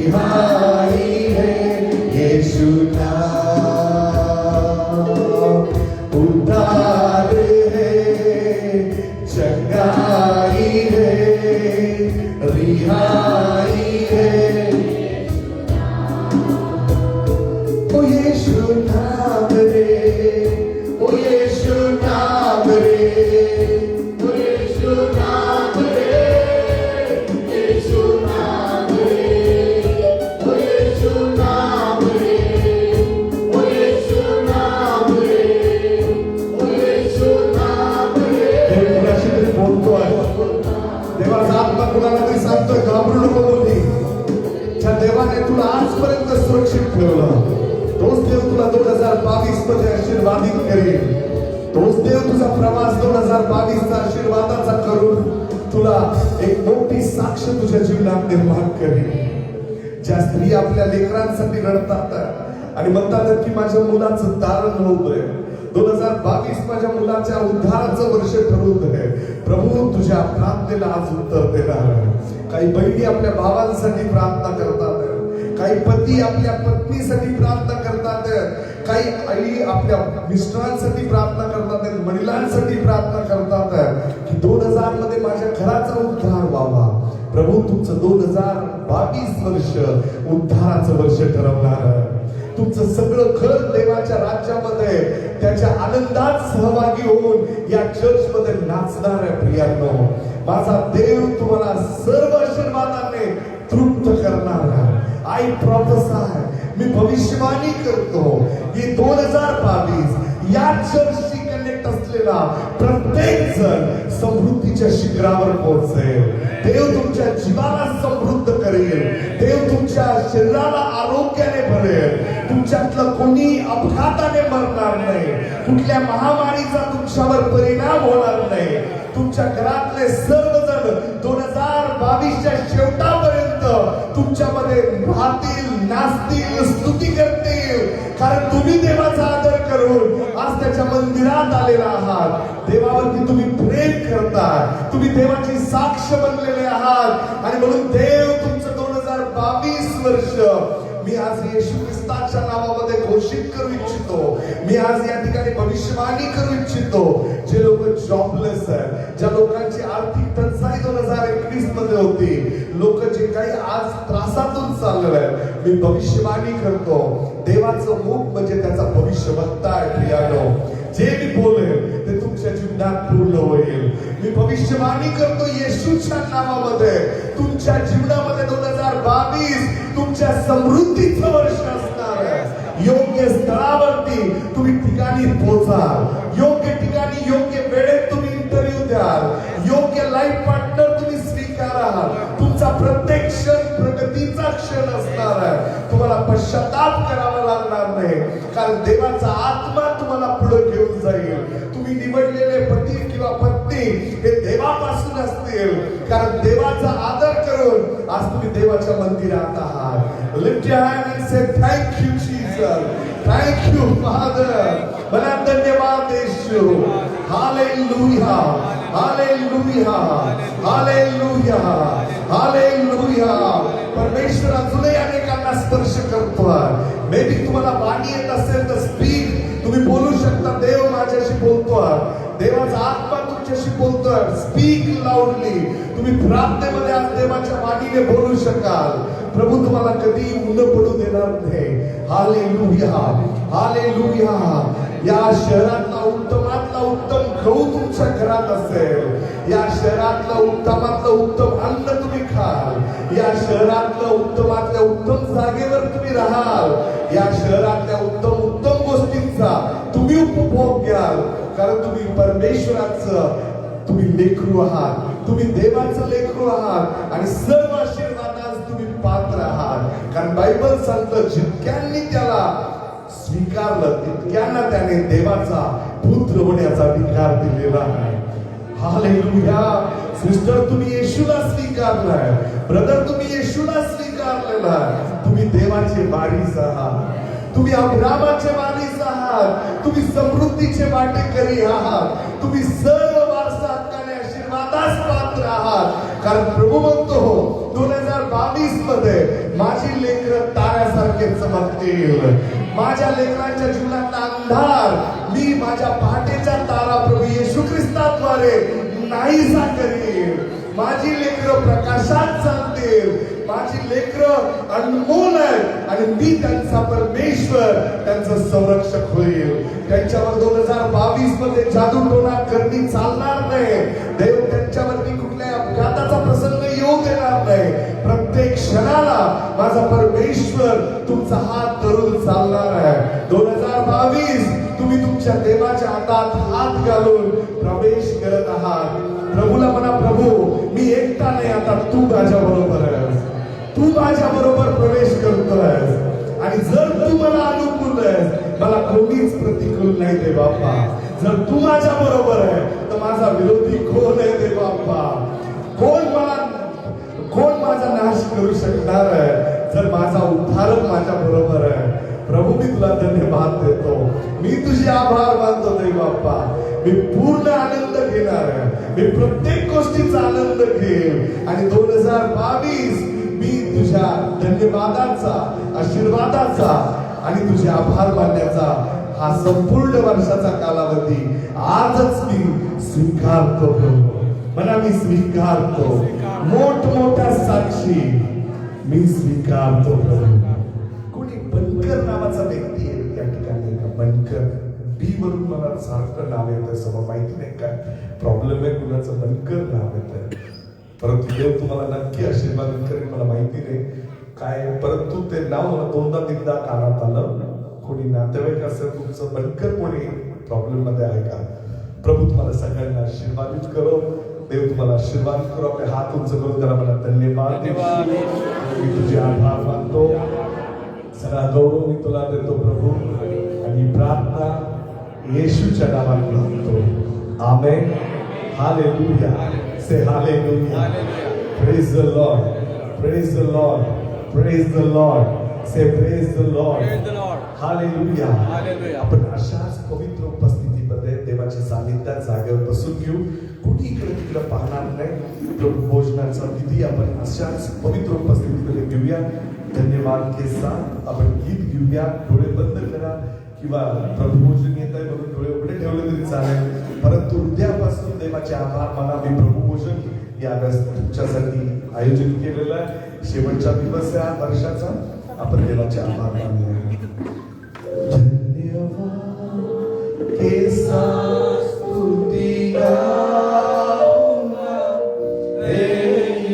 रिहाई है यीशु नाम, उद्धार है, चंगाई है, रिहाई है, ओ यीशु नाम रे, ओ यीशु नाम रे, ओ यीशु नाम रे, यीशु नाम रे, ओ यीशु नाम रे, ओ यीशु नाम रे, ओ यीशु नाम रे. देव कुणाशी तरी बोलतोय, देवाचा आत्मा कुणाला तरी सांगतोय घाबरू नको बोलली. त्या देवाने तुला आजपर्यंत सुरक्षित ठेवलं. तोच देव तुला 2022 मध्ये आशीर्वादित करेल. तोच देव तुझा प्रवास 2022 चा आशीर्वादाचा करून तुला एक मोठी साक्ष तुझ्या जीवनात निर्माण करेल. ज्या स्त्री आपल्या लेकरांसाठी रडतात आणि म्हणतात की माझ्या मुलाचं तारण होतोय, 2022 माझ्या मुलाच्या उद्धाराचं वर्ष ठरवतोय. प्रभू तुझ्या प्रार्थनेला आज उत्तर देणार. काही बहिणी आपल्या भावांसाठी प्रार्थना करतात, काही पती आपल्या पत्नीसाठी प्रार्थना करतात, काही आई आपल्या मिस्टरांसाठी प्रार्थना करतात, वडिलांसाठी प्रार्थना करतात की 2000 मध्ये माझ्या घराचा उद्धार व्हावा. प्रभू तुमचं 2022 वर्ष उद्धाराचं वर्ष ठरवणार. तुमचं सगळं घर देवाच्या राज्यामध्ये त्याच्या आनंदात सहभागी होऊन या चर्च मध्ये नाचणार आहे. प्रियांनो, माझा देव तुम्हाला सर्व आशीर्वादाने तृप्त करणार. आय प्रॉफेसाय, मी भविष्यवाणी करतो की 2022 या चर्चशी कनेक्ट असलेला प्रत्येक जण समृद्धीच्या शिखरावर पोहोचेल. देव तुमच्या जीवाला समृद्ध करेल. देव तुमच्या शरीराला आरोग्याने भरेल. तुमच्यातलं कोणी अपघाताने मरणार नाही. कुठल्या महामारीचा तुमच्यावर परिणाम होणार नाही. तुमच्या घरातले सर्वजण 2022च्या शेवटापर्यंत तुमच्यामध्ये राहतील, नाचतील, स्तुती करतील. कारण तुम्ही देवाचा आदर करून आज त्याच्या मंदिरात आलेला आहात. देवावरती तुम्ही प्रेम करताय, तुम्ही देवाची साक्ष बनलेले आहात आणि म्हणून देव तुमचं 2022 वर्ष मी आज येशू ख्रिस्ताच्या नावामध्ये घोषित करू इच्छितो. मी आज या ठिकाणी भविष्यवाणी करू इच्छितो. जे लोक जॉबलेस आहेत, ज्या लोकांची आर्थिक टंचाई 2021 मध्ये होती, लोक जे काही आज त्रासातून चाललेले आहेत, मी भविष्यवाणी करतो. देवाचं मुख म्हणजे त्याचा भविष्यवक्ता आहे. प्रियानो, जे मी बोलेल ते तुमच्या जीवनात पूर्ण होईल. मी भविष्यवाणी करतो येशूच्या नावामध्ये तुमच्या जीवनामध्ये 2022 तुमच्या समृद्धीचं वर्ष असणार आहे. योग्य स्थळावरती तुम्ही ठिकाणी पोहोचाल. योग्य ठिकाणी योग्य वेळेत तुम्ही इंटरव्ह्यू द्याल. योग्य लाईफ पार्टनर तुम्ही स्वीकाराल. तुमचा प्रत्येक क्षण प्रगतीचा क्षण असणार आहे. तुम्हाला पश्चाताप करावा लागणार नाही, कारण देवाचा आत्मा तुम्हाला पुढे घेऊन जाईल. तुम्ही निवडलेले पती किंवा पत्नी हे देवापासून असतील, कारण देवाचा आदर करून आज तुम्ही देवाच्या मंदिरात आहात. Lift your hand and say thank you Jesus, thank you father. मला धन्यवाद येशू. Hallelujah, hallelujah, hallelujah, hallelujah. परमेश्वर अजूनही अनेकांना स्पर्श करतोय. मे बी तुम्हाला वाणी येत असेल तर स्पीक, तुम्ही बोलू शकता. देव माझ्याशी बोलतोय, देवाचा आत्मा तुमच्याशी बोलतोय. Speak loudly. तुम्ही प्रार्थनेमध्ये आज देवाच्या वाणीने बोलू शकाल. प्रभू तुम्हाला कधी उन्ह पडू देणार नाही. Hallelujah, hallelujah. या शहरातला उत्तमातला उत्तम गहू तुमच्या घरात असेल. या शहरातलं उत्तमातलं उत्तम अन्न तुम्ही खाल. या शहरातलं उत्तमातल्या उत्तम जागेवर तुम्ही राहाल. या शहरातल्या उत्तम उत्तम गोष्टींचा तुम्ही उपभोग घ्याल, कारण तुम्ही परमेश्वराचं तुम्ही लेकरू आहात. तुम्ही देवाचं लेकरू आहात आणि सर्व आशीर्वादास तुम्ही पात्र आहात. कारण बायबल सांगतं जितक्यांनी त्याला स्वीकारलं तितक्यांना त्याने देवाचा पुत्र होण्याचा अधिकार दिलेला आहे. हालेलुया. सिस्टर, तुम्ही येशूला स्वीकारलाय. ब्रदर, तुम्ही येशूला स्वीकारलेला आहे. तुम्ही देवाचे वारीस आहात. तुम्ही अब्रामाचे वारीस आहात. तुम्ही समृद्धीचे वाटेकरी आहात. तुम्ही सर्व वारसा हक्काने आशीर्वादास पात्र आहात. कारण प्रभू म्हणतो 2022 मध्ये माझी माझी लेकरं ताऱ्यासारखे चमकतील. माझ्या लेकरांच्या जीवनातला अंधार मी माझ्या पहाटेच्या तारा प्रभू येशू ख्रिस्ताद्वारे नाहीसा करीन. माझी लेकरं प्रकाशात चालतील. माझी लेकरं अनमोल आहेत आणि मी त्यांचा परमेश्वर, त्यांचं संरक्षक होईल. त्यांच्यावर 2022 मध्ये जादूटोणा करणी चालणार नाही. देव त्यांच्यावरती कुठल्याही अपघाताचा प्रसंग येऊ देणार नाही. प्रत्येक क्षणाला माझा परमेश्वर तुमचा हात धरून चालणार आहे. 2022 तुम्ही तुमच्या देवाच्या हातात हात घालून प्रवेश करत आहात. प्रभूला म्हणा, प्रभू मी एकटा नाही, आता तू माझ्या बरोबर आहेस. तू माझ्या बरोबर प्रवेश करतोयस आणि जर तू मला अनुकूल आहेस, मला कोणीच प्रतिकूल नाही दे बाप्पा. जर तू माझ्या बरोबर आहे तर माझा विरोधी कोण आहे दे बाप्पा. कोण माझा नाश करू शकणार आहे जर माझा उद्धारक माझ्या बरोबर आहे. प्रभू मी तुला धन्यवाद देतो. मी तुझे आभार मानतो दे बाप्पा. मी पूर्ण आनंद घेणार आहे. मी प्रत्येक गोष्टीचा आनंद घेईल आणि 2022 मी तुझ्या धन्यवादाचा, आशीर्वादाचा आणि तुझे आभार मानण्याचा हा संपूर्ण वर्षाचा कालावधी आजच मी स्वीकारतो. म्हणा, मी स्वीकारतो. मोठमोठ्या साक्षी मी स्वीकारतो. कोणी बनकर नावाचा व्यक्ती आहे या ठिकाणी. बनकर बी वरून मला सारखं नाव येतं. समोर माहिती नाही काय प्रॉब्लेम आहे, कुणाचं बनकर नाव येतं. परंतु देव तुम्हाला नक्की आशीर्वाद करेल, मला माहिती नाही काय. परंतु ते नाव मला दोनदा तीनदा कानात आलं. कोणी नातेवाईक असेल तुमचं बनकर कोणी प्रॉब्लेम मध्ये आहे का? प्रभू तुम्हाला सगळ्यांना आशीर्वादित करो. देव तुम्हाला आशीर्वाद करो. आपले हात उंच करून त्याला मला धन्यवाद. मी तुझे आभार मानतो. सगळा गौरव मी तुला देतो प्रभू आणि प्रार्थना येशूच्या नावात मागतो. आमेन. Hallelujah. Say hallelujah. Praise the Lord. Praise the Lord. Praise the Lord. Say praise the Lord. Praise the Lord. Hallelujah. Hallelujah. आपण अशाच पवित्र उपस्थितीमध्ये देवाच्या सानिध्यात जागेवर बसून घेऊ. कुठे इकडे तिकडे पाहणार नाही. प्रभू भोजनाचा विधी आपण अशाच पवित्र उपस्थितीमध्ये घेऊया. धन्यवाद के साथ आपण गीत घेऊया. डोळे बंद करा किंवा प्रभू भोजन येत आहे म्हणून डोळे उघडे ठेवले तरी चालेल. परंतु हृदयापासून देवाचे आभार माना. मी प्रभू भोजन यावेळेस तुमच्यासाठी आयोजन केलेलं आहे. शेवटचा दिवस आहे हा वर्षाचा. आपण देवाचे आभार मानूया. धन्यवाद के साथ स्तुति गाऊंगा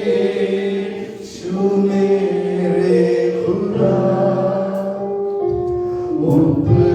यीशु मेरे खुदा. खुदा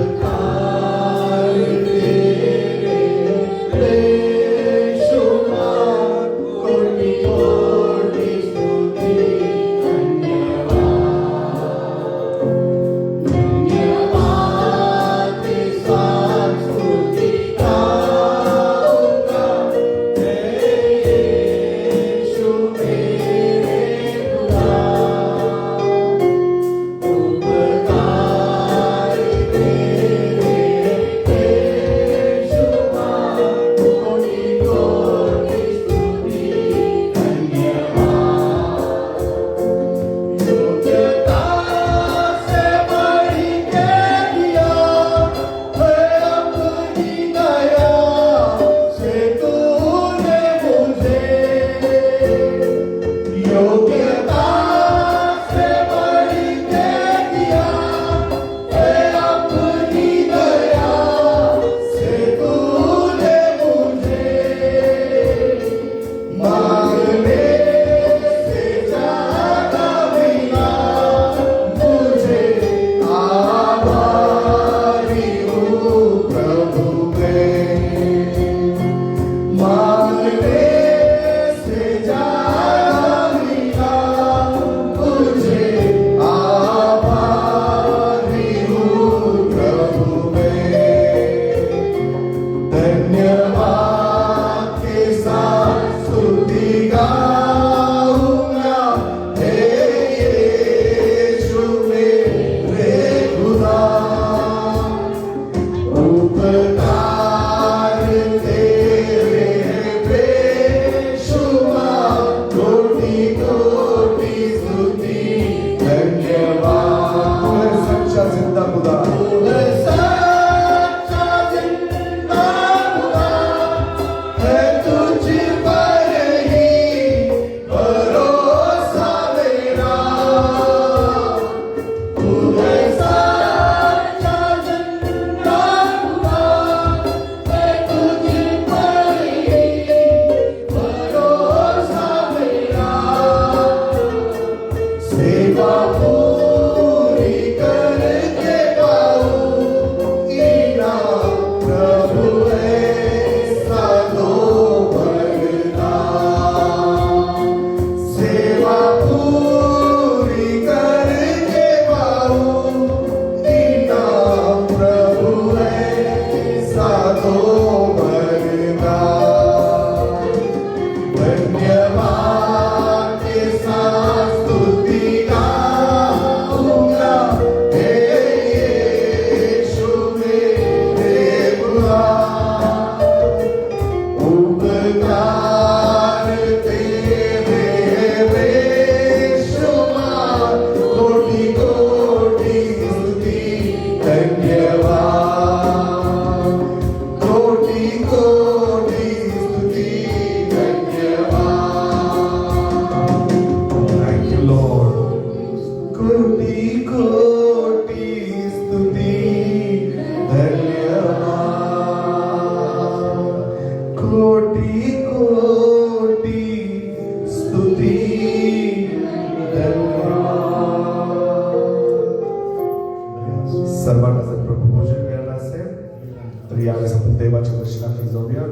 देवाच्या वचनाकडे जाऊया.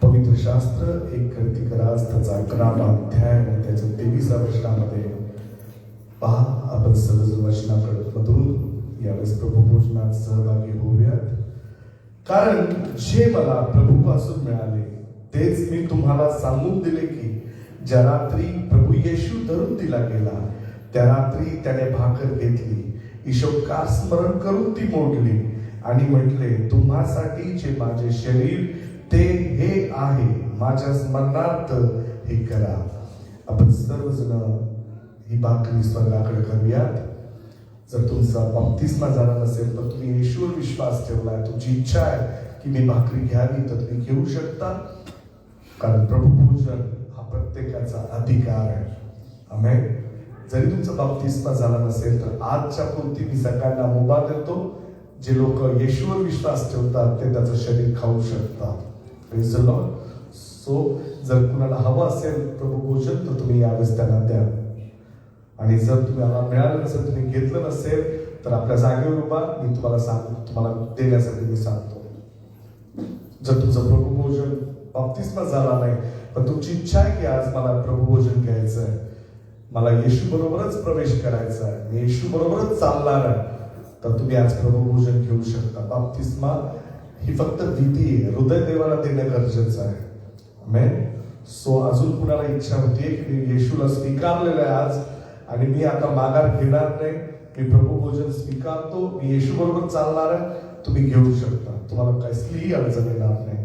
पवित्र शास्त्र 1 कोरिन्थिकरास त्याचा 11वा अध्याय आणि त्याच्या 23व्या वचनामध्ये पहा. आपण सर्वजण वचनाकडे मधून यावेळेस प्रभू भोजनात सहभागी होऊयात. कारण जे मला प्रभूपासून मिळाले तेच मी तुम्हाला सांगून दिले की ज्या रात्री प्रभू येशू धरून दिला गेला त्या रात्री त्याने भाकर घेतली, ईशोपकार स्मरण करून ती मोडली आणि म्हटले, तुम्हासाठी जे माझे शरीर ते हे आहे, माझ्या स्मरणार्थ हे करा. आपण सर्वजण ही भाकरी स्वर्गाकडे करूयात. जर तुमचा बपतिस्मा झाला नसेल तर तुम्ही येशूवर विश्वास ठेवलाय, तुमची इच्छा आहे की मी भाकरी घ्यावी, तर तुम्ही घेऊ शकता. कारण प्रभू भोजन हा प्रत्येकाचा अधिकार आहे. आमेन. जरी तुमचा बपतिस्मा झाला नसेल तर आजच्या पुरती मी सगळ्यांना मुभा देतो. जे लोक येशूवर विश्वास ठेवतात ते त्याचं शरीर खाऊ शकतात. Praise the Lord. सो जर कुणाला हवं असेल प्रभू भोजन तर तुम्ही यावेळेस त्यांना द्या. आणि जर तुम्हाला मिळालं नसेल, तुम्ही घेतलं नसेल तर आपल्या जागेवर उभा, मी तुम्हाला देण्यासाठी मी सांगतो. जर तुमचं प्रभू भोजन बपतिस्मा झाला नाही पण तुमची इच्छा आहे की आज मला प्रभू भोजन घ्यायचं आहे, मला येशू बरोबरच प्रवेश करायचा आहे, मी येशू बरोबरच चालणार आहे, तर तुम्ही आज प्रभू भोजन घेऊ शकता. बपतिस्मा ही फक्त विधी आहे, हृदय देवाला देणं गरजेचं आहे. आमेन. सो अजून कुणाला इच्छा होतीये की मी येशूला स्वीकारलेलं आहे आज आणि मी आता माघार घेणार नाही, मी प्रभू भोजन स्वीकारतो, मी येशू बरोबर चालणार आहे, तुम्ही घेऊ शकता. तुम्हाला कसलीही अडचण येणार नाही.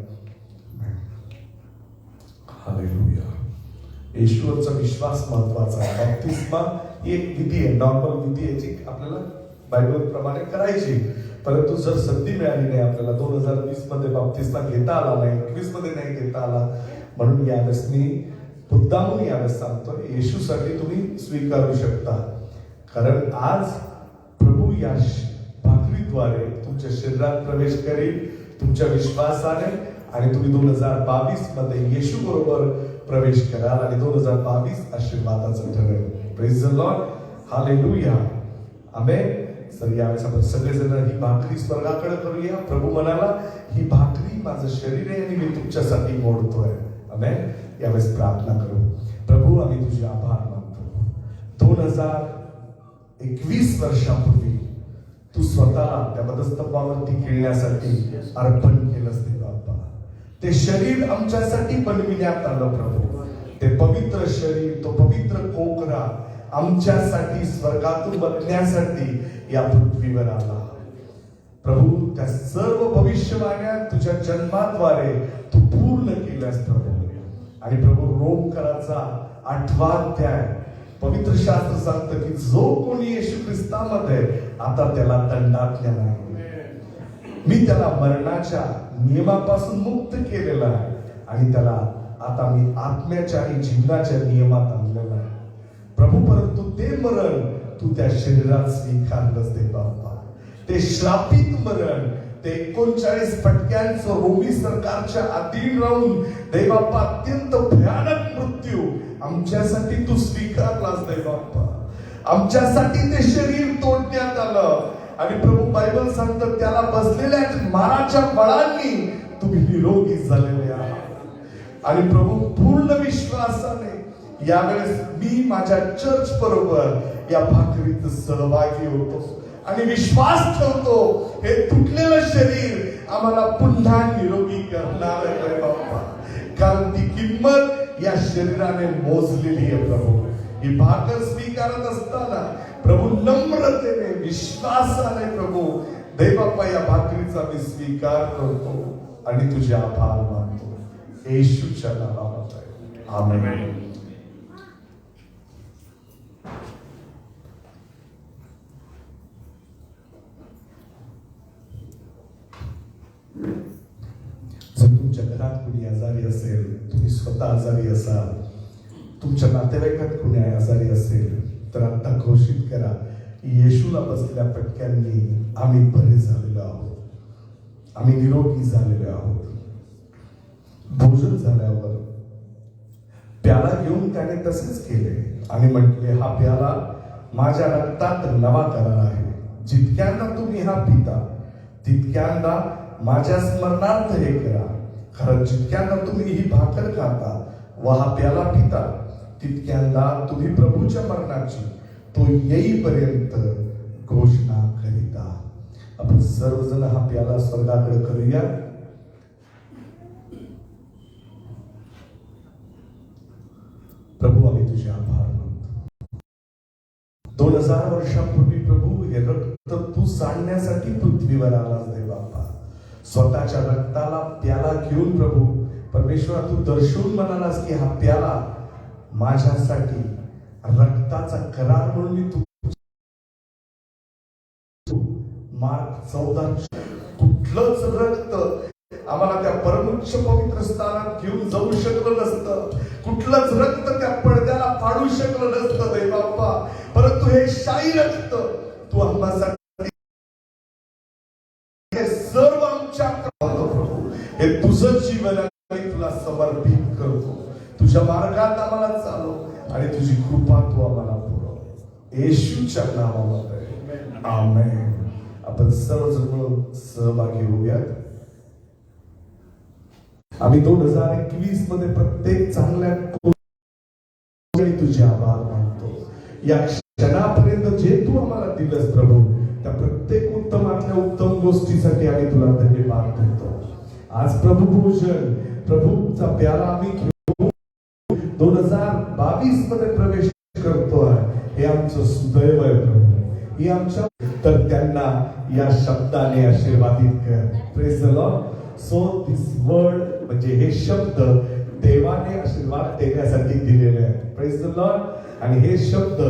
हालेलुया. येशूवरचा विश्वास महत्वाचा आहे. बपतिस्मा ही एक विधी आहे, नॉर्मल विधी आहे जी आपल्याला बायबल प्रमाणे करायची. परंतु जर संधी मिळाली नाही आपल्याला, 2020 मध्ये बपतिस्मा घेता आला नाही, 21 मध्ये नाही घेता आला, म्हणून यावेळेस मी मुद्दामून यावेळेस सांगतो, येशूसाठी तुम्ही स्वीकारू शकता. कारण आज प्रभू या भाकरीद्वारे तुमच्या शरीरात प्रवेश करेल तुमच्या विश्वासाने आणि तुम्ही 2022 मध्ये येशू बरोबर प्रवेश कराल आणि 2022 आशीर्वादाचं ठरेल. Praise the Lord. हालेलुया. आमेन. तर यावेळेस आपण सगळेजण ही भाकरी स्वर्गाकडे करूया. प्रभू म्हणाला, ही भाकरी माझं शरीर आहे आणि मी तुमच्यासाठी मोडतोय. आमेन. यावेळेस प्रार्थना करू. प्रभू, आम्ही तुझे आभार मानतो. 2021 वर्षापूर्वी तू स्वतःला त्या वधस्तंभावरती खेळण्यासाठी अर्पण केलंस ते बाप्पा. ते शरीर आमच्यासाठी बनविण्यात आलं प्रभू. ते पवित्र शरीर, तो पवित्र कोकरा आमच्यासाठी स्वर्गातून बघण्यासाठी या पृथ्वीवर आला. प्रभू, त्या सर्व भविष्यवाण्या तुझ्या जन्माद्वारे तू पूर्ण केल्यास प्रभू. आणि प्रभू, रोमकराचा 8वा अध्याय पवित्र शास्त्र सांगतं की जो कोणी येशू ख्रिस्तामध्ये आता त्याला दंडाज्ञा नाही. मी त्याला मरणाच्या नियमापासून मुक्त केलेला आहे आणि त्याला आता मी आत्म्याच्या आणि जीवनाच्या नियमात आणलेला आहे. प्रभू, परंतु ते मरण तू त्या शरीरात स्वीकारलंस ते बाप्पा. ते श्रापित मरण, ते 39 फटक्यांचं रोमी सरकारच्या अधीन राहून देवबाप्पा अत्यंत भयानक मृत्यू आमच्यासाठी तू स्वीकारलास देवबाप्पा. आमच्यासाठी ते शरीर तोडण्यात आलं आणि प्रभू बायबल सांगतं त्याला बसलेल्या माराच्या बळांनी तुम्ही निरोगी झालेले आहात. आणि प्रभू, पूर्ण विश्वासाने यावेळेस मी माझ्या चर्च बरोबर या भाकरीत सहभागी होतो आणि विश्वास ठेवतो हे तुटलेलं शरीर आम्हाला पुन्हा निरोगी करणार आहे बाप्पा. कारण ती किंमत या शरीराने मोजलेली आहे प्रभू. ही भाकर स्वीकारत असताना प्रभू नम्रतेने विश्वासाने प्रभू देवबाप्पा या भाकरीचा मी स्वीकार करतो आणि तुझे आभार मानतो. येशूच्या नावात आहे. आमेन. जर तुमच्या घरात कुणी आजारी असेल, तुम्ही स्वतः आजारी असाल, तुमच्या नातेवाईकात कुणी आजारी असेल, तर आता घोषित करा की येशूला बसलेल्या फटक्यांनी आम्ही बरे झालेलो आहोत, आम्ही निरोगी झालेलो आहोत. भोजन झाल्यावर प्याला घेऊन त्याने तसेच केले आणि म्हटले, हा प्याला माझ्या रक्तात नवा करार आहे. जितक्यांदा तुम्ही हा पिता तितक्यांदा माझ्या स्मरणार्थ हे करा. कारण जितक्यांदा तुम्ही ही भाकर खाता व हा प्याला पिता तितक्यांदा तुम्ही प्रभूच्या मरणाची तो येईपर्यंत घोषणा करीता. आपण सर्वजण हा प्याला स्वर्गाकडे करूया. प्रभू आम्ही तुझे आभार मानतो. 2000 वर्षांपूर्वी प्रभू हे रक्त तू सांडण्यासाठी पृथ्वीवर आलास दे बाप्पा. स्वतःच्या रक्ताला प्याला घेऊन प्रभू परमेश्वरा तू दर्शवून म्हणालास की हा प्याला माझ्यासाठी रक्ताचा करार म्हणून मी तू मार्क 14 कुठलंच रक्त आम्हाला त्या परमोच्च पवित्र स्थानात घेऊन जाऊ शकलं नसतं. कुठलंच रक्त त्या पडद्याला फाडू शकलं नसतं दे बाप्पा. परंतु हे शाही रक्त तू आम्हासाठी हे सर्व आमच्या प्रभू हे तुझं जीवन आम्ही तुला समर्पित करतो. तुझ्या मार्गात आम्हाला चालव आणि तुझी कृपा तू आम्हाला पुरव. येशूच्या नावामध्ये आमेन. आपण सर्वजण सहभागी होऊयात. आम्ही 2021 मध्ये प्रत्येक चांगल्या तुझे आभार मानतो. या क्षणापर्यंत जे तू आम्हाला दिलंस प्रभू त्या प्रत्येक उत्तमातल्या उत्तम गोष्टीसाठी आम्ही तुला धन्यवाद देतो. आज प्रभू भोजन प्रभूचा प्याला आम्ही घेऊन 2022 मध्ये प्रवेश करतोय. हे आमचं सुदैव आहे प्रभू. ही आमच्या तर त्यांना या शब्दाने आशीर्वादित कर. Praise the Lord. So this word म्हणजे हे शब्द देवाने आशीर्वाद देण्यासाठी दिलेले आहेत. Praise the Lord. आणि हे शब्द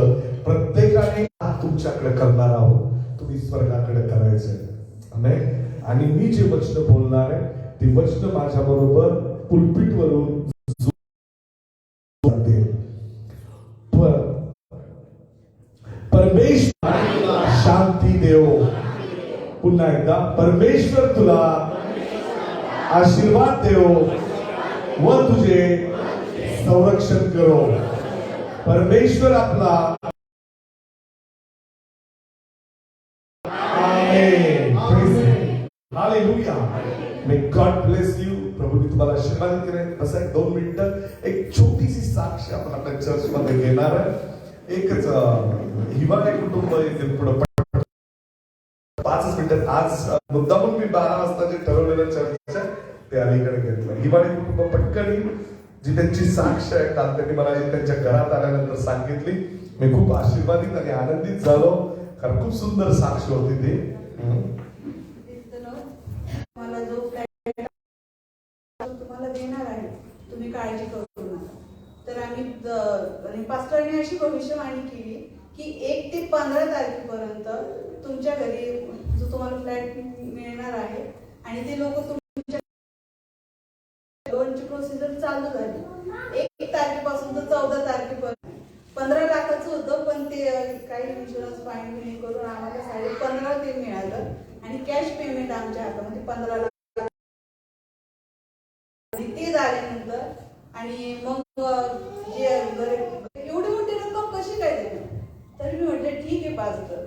प्रत्येकाने तुमच्याकडे करणार आहोत. तुम्ही स्वर्गाकडे करायचंय. आमेन. आणि मी जे वचन बोलणार आहे ते वचन माझ्या बरोबर पुलपिट वरून परमेश्वर शांती देव. पुन्हा एकदा परमेश्वर तुला आशीर्वाद देव व तुझे संरक्षण करो. परमेश्वर आपला amen. Hallelujah. May God bless you. प्रभूने तुम्हाला आशीर्वाद करेल. बस 2 मिनिटं एक छोटीशी साक्ष आपण आपल्या चर्च मध्ये घेणार आहे. एकच हिवाळे कुटुंब येथे पुढे 5 मिनिटात आज मुद्दामून मी 12 वाजता जे ठरवलेलं चर्च ते अलीकडे घेतलं. हिवाळे कुटुंब पटकन जी त्यांची साक्ष आहे काल त्यांनी मला त्यांच्या घरात आल्यानंतर सांगितली. मी खूप आशीर्वादित आणि आनंदित झालो कारण खूप सुंदर साक्ष होती ती. मला जो फ्लॅट तुम्हाला देणार आहे तुम्ही काळजी करू नका. तर आम्ही पास्टरने अशी भविष्यवाणी केली की 1 ते 15 तारखेपर्यंत तुमच्या घरी जो तुम्हाला फ्लॅट मिळणार आहे आणि ते लोक तुमच्या लोनची प्रोसिजर चालू झाली. 1 तारखेपासून तर 14 तारखेपर्यंत 15 लाखाचं होतं पण ते काही इन्शुरन्स फाईन करून आम्हाला 15.5 ते मिळालं आणि कॅश पेमेंट आमच्या हातामध्ये 15 लाख ते झाल्यानंतर आणि मग जे एवढी मोठी रक्कम कशी काय देणार. तर मी म्हटलं ठीक आहे पास्टर.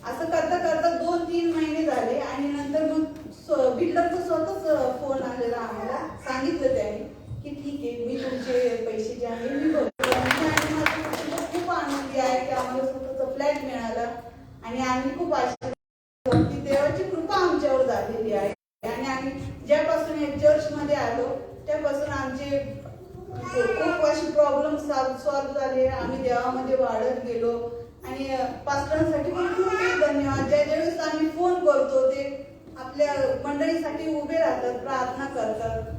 असं करता करता 2-3 महिने झाले आणि नंतर मग बिल्डरचा स्वतःच फोन आलेला आम्हाला. सांगितलं त्याने की ठीक आहे मी तुमचे पैसे जे आहे मी भरतो. आणि माझं खूप आनंदी आहे की आम्हाला स्वतःचा फ्लॅट मिळाला आणि आम्ही खूप आशीर्वाद की देवाची कृपा आमच्यावर झालेली आहे. आणि आम्ही ज्यापासून या चर्च मध्ये आलो त्यापासून आमचे खूप असे प्रॉब्लेम सॉल्व्ह झाले. आम्ही देवामध्ये वाढत गेलो आणि पास्टरांसाठी पण खूप खूप धन्यवाद. ज्या ज्यावेळेस आम्ही फोन करतो ते आपल्या मंडळीसाठी उभे राहतात, प्रार्थना करतात.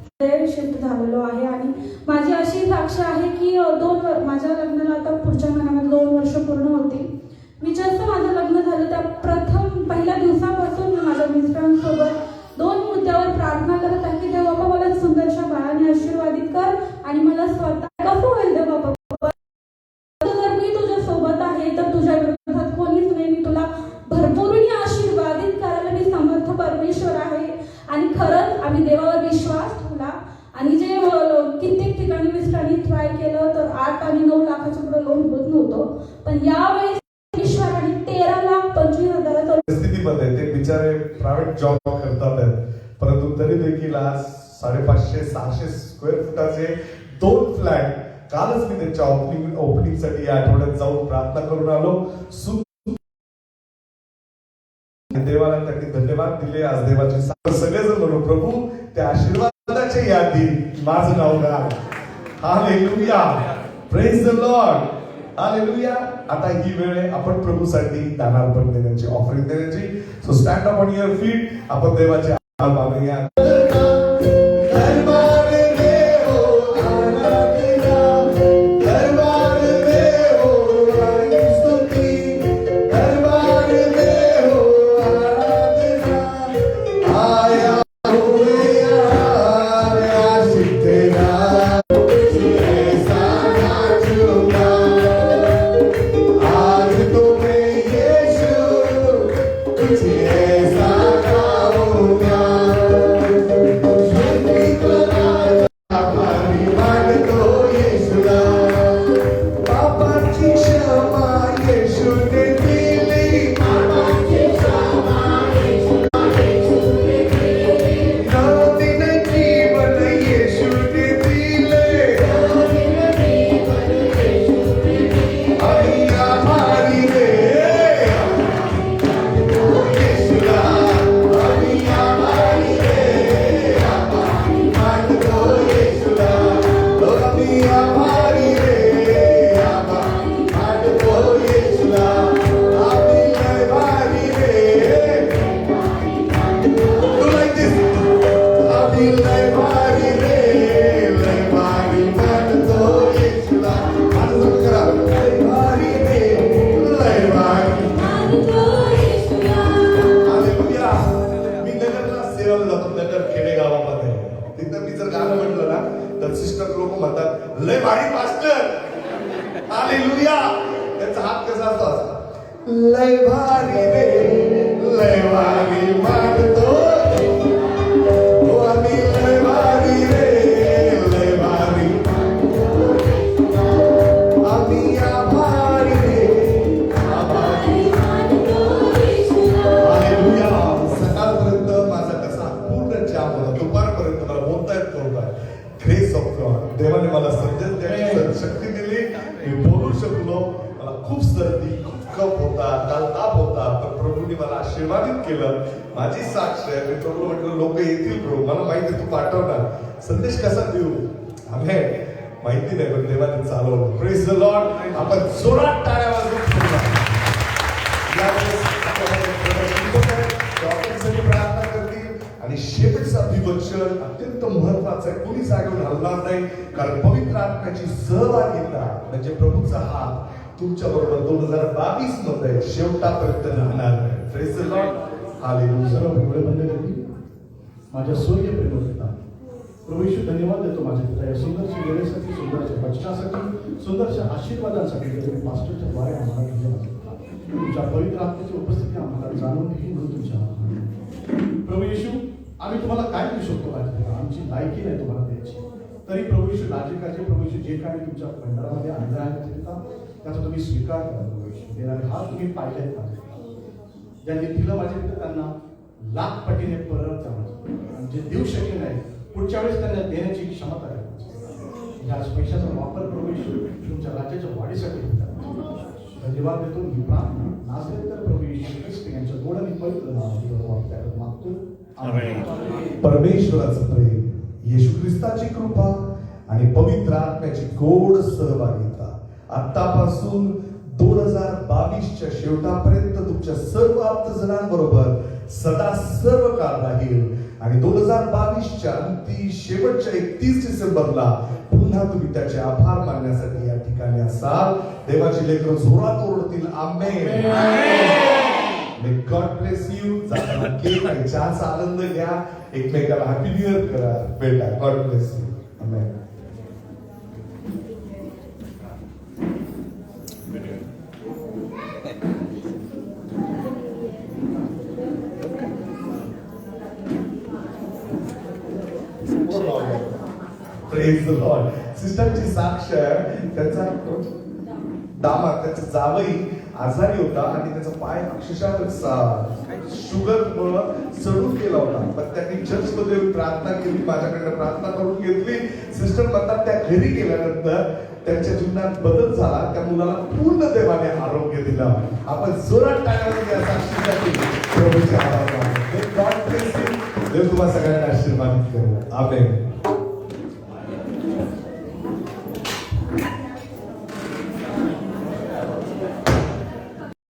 शिफ्ट झालेलो आहे आणि माझी अशी साक्ष आहे की माझ्या लग्नाला आता पुढच्या महिन्यामध्ये 2 वर्ष पूर्ण होतील. मी जसं माझं लग्न झालं त्या पहिल्या दिवसापासून मी माझ्या मिस्टरांसोबत 2 मुद्द्यावर प्रार्थना करत आहे की देव बाबा मला सुंदरशा बाळाने आशीर्वादित कर आणि मला स्वतः कसं होईल देव बाबा. जर मी तुझ्या सोबत आहे तर तुझ्या विरोधात कोणीच नाही. मी तुला भरपूर आशीर्वादित करायला मी समर्थ परमेश्वर आहे. आणि खरंच आम्ही देवावर विश्वास ठेवला आणि जे कित्येक ठिकाणी मिस्टरांनी ट्राय केलं तर 8 आणि 9 लाखाच्या पुढे लोन होत नव्हतं. पण यावेळेस ईश्वराने 13,25,000 परिस्थितीमध्ये ते बिचारे प्रायव्हेट जॉब करतात परंतु केला. 550-600 स्क्वेअर फुटाचे 2 फ्लॅट. कालच मी त्यांच्या ओपनिंगसाठी या आठवड्यात जाऊन प्रार्थना करून आलो. देवाला त्यांनी धन्यवाद दिले. आज देवाचे सगळेजण म्हणून प्रभू त्या आशीर्वादाच्या यादीत माझं नाव घाल. Hallelujah, praise the Lord, hallelujah. आता ही वेळ आहे आपण प्रभूसाठी दानार्पण देण्याची, ऑफरिंग देण्याची. So stand up on your feet. आपण देवाचे आभार मानूया. लय भारी पास्टर, हालेलुया. त्याचा हात कसा असतो? लय भारी रे, लय भारी मानतो आम्ही, लय भारी रे, लय भारी आम्ही, आभारी रे, आभारी हालेलुया. सकाळपर्यंत माझा कसा पूर्ण जाम होता, दुपारपर्यंत मला बोलता येत नव्हता. ग्रेस ऑफ गॉड, देवाने मला संदेश द्यायची शक्ती दिली. मी बोलू शकलो. मला खूप सर्दी, खूप कफ होता, काल ताप होता, पण प्रभूने मला आशीर्वादित केलं. माझी साक्ष आहे. मी प्रभू म्हटलं लोक येतील प्रभू, मला माहिती तू पाठवणार. संदेश कसा देऊ आम्ही माहिती नाही, पण देवाने चालवलं. Praise the Lord. आपण जोरात टाळ्या वाजवून प्रार्थना करतील. आणि शेवटचं अभिवचन अत्यंत महत्वाचं आहे. कोणी जागेवर हलणार नाही, कारण पवित्र आत्म्याची सहभागिता म्हणजे प्रभूचा हात तुमच्या बरोबर 2022 मध्ये शेवटापर्यंत राहणार आहे. Praise the Lord, hallelujah. सर्व डोळे बंद करतील. माझ्या स्वर्गीय प्रेमळ पिता, प्रभू येशू धन्यवाद देतो माझ्या पिता या सुंदरच्या वेळेसाठी, सुंदरच्या वचनासाठी, सुंदरच्या आशीर्वादांसाठी. तुम्ही मास्टरच्या द्वारे आम्हाला तुमच्या पवित्र आत्म्याची उपस्थिती आम्हाला जाणून घ्यावी म्हणून तुमच्या प्रभू येशू आम्ही तुम्हाला काय देऊ शकतो माझ्या पिता? आमची लायकी नाही तुम्हाला द्यायची. तरी प्रभू येशू लाजिकाचे प्रभू येशू जे काही तुमच्या भंडारामध्ये आणलं आहे माझ्या पिता, त्याचा तुम्ही स्वीकार करा. प्रभू येशू देणारे हात तुम्ही पाहिले आहेत माझ्या पिता. ज्यांनी दिलं माझ्या पिता त्यांना लाख पटीने परत जाणं, जे देऊ शकले नाही पुढच्या वेळेस त्यांना देण्याची क्षमता आहे. ह्या पैशाचा वापर प्रभू येशू तुमच्या राज्याच्या वाढीसाठी होता. धन्यवाद देतो. मी प्रार्थना नासले तर प्रभू येशू ख्रिस्त यांच्या गोड आणि पवित्र नावात मागतो. परमेश्वराचं प्रेम, येशू ख्रिस्ताची कृपा आणि पवित्र आत्म्याची गोड सहभागिता आतापासून 2022च्या शेवटापर्यंत तुमच्या सर्व आप्तजनांबरोबर सदा सर्व काळ राहील. आणि 2022च्या शेवटच्या 31 डिसेंबरला पुन्हा तुम्ही त्याचे आभार मानण्यासाठी या ठिकाणी असाल. देवाची लेकरं जोरात ओरडतील आमेन. May God bless you. जाताना केक आणि चहाचा आनंद घ्या. एकमेकाला हॅपी न्यू इयर करा. बेटा, God bless you. Amen. Praise the Lord. सिस्टरची साक्ष त्यांचा दामाद त्याचा जावई आजारी होता आणि त्याचा पाय अक्षरशः शुगर मुळे चढून गेला होता. पण त्यांनी चर्चमध्ये येऊन प्रार्थना केली, माझ्याकडे प्रार्थना करून घेतली. सिस्टर म्हणतात त्या घरी गेल्यानंतर त्यांच्या जीवनात बदल झाला. त्या मुलाला पूर्ण देवाने आरोग्य दिलं. आपण जोरात टाळ्या या साक्षीसाठी प्रभूचे आभार मानतो. God bless you. देव तुम्हाला सगळ्यांना आशीर्वादित करू. आमेन.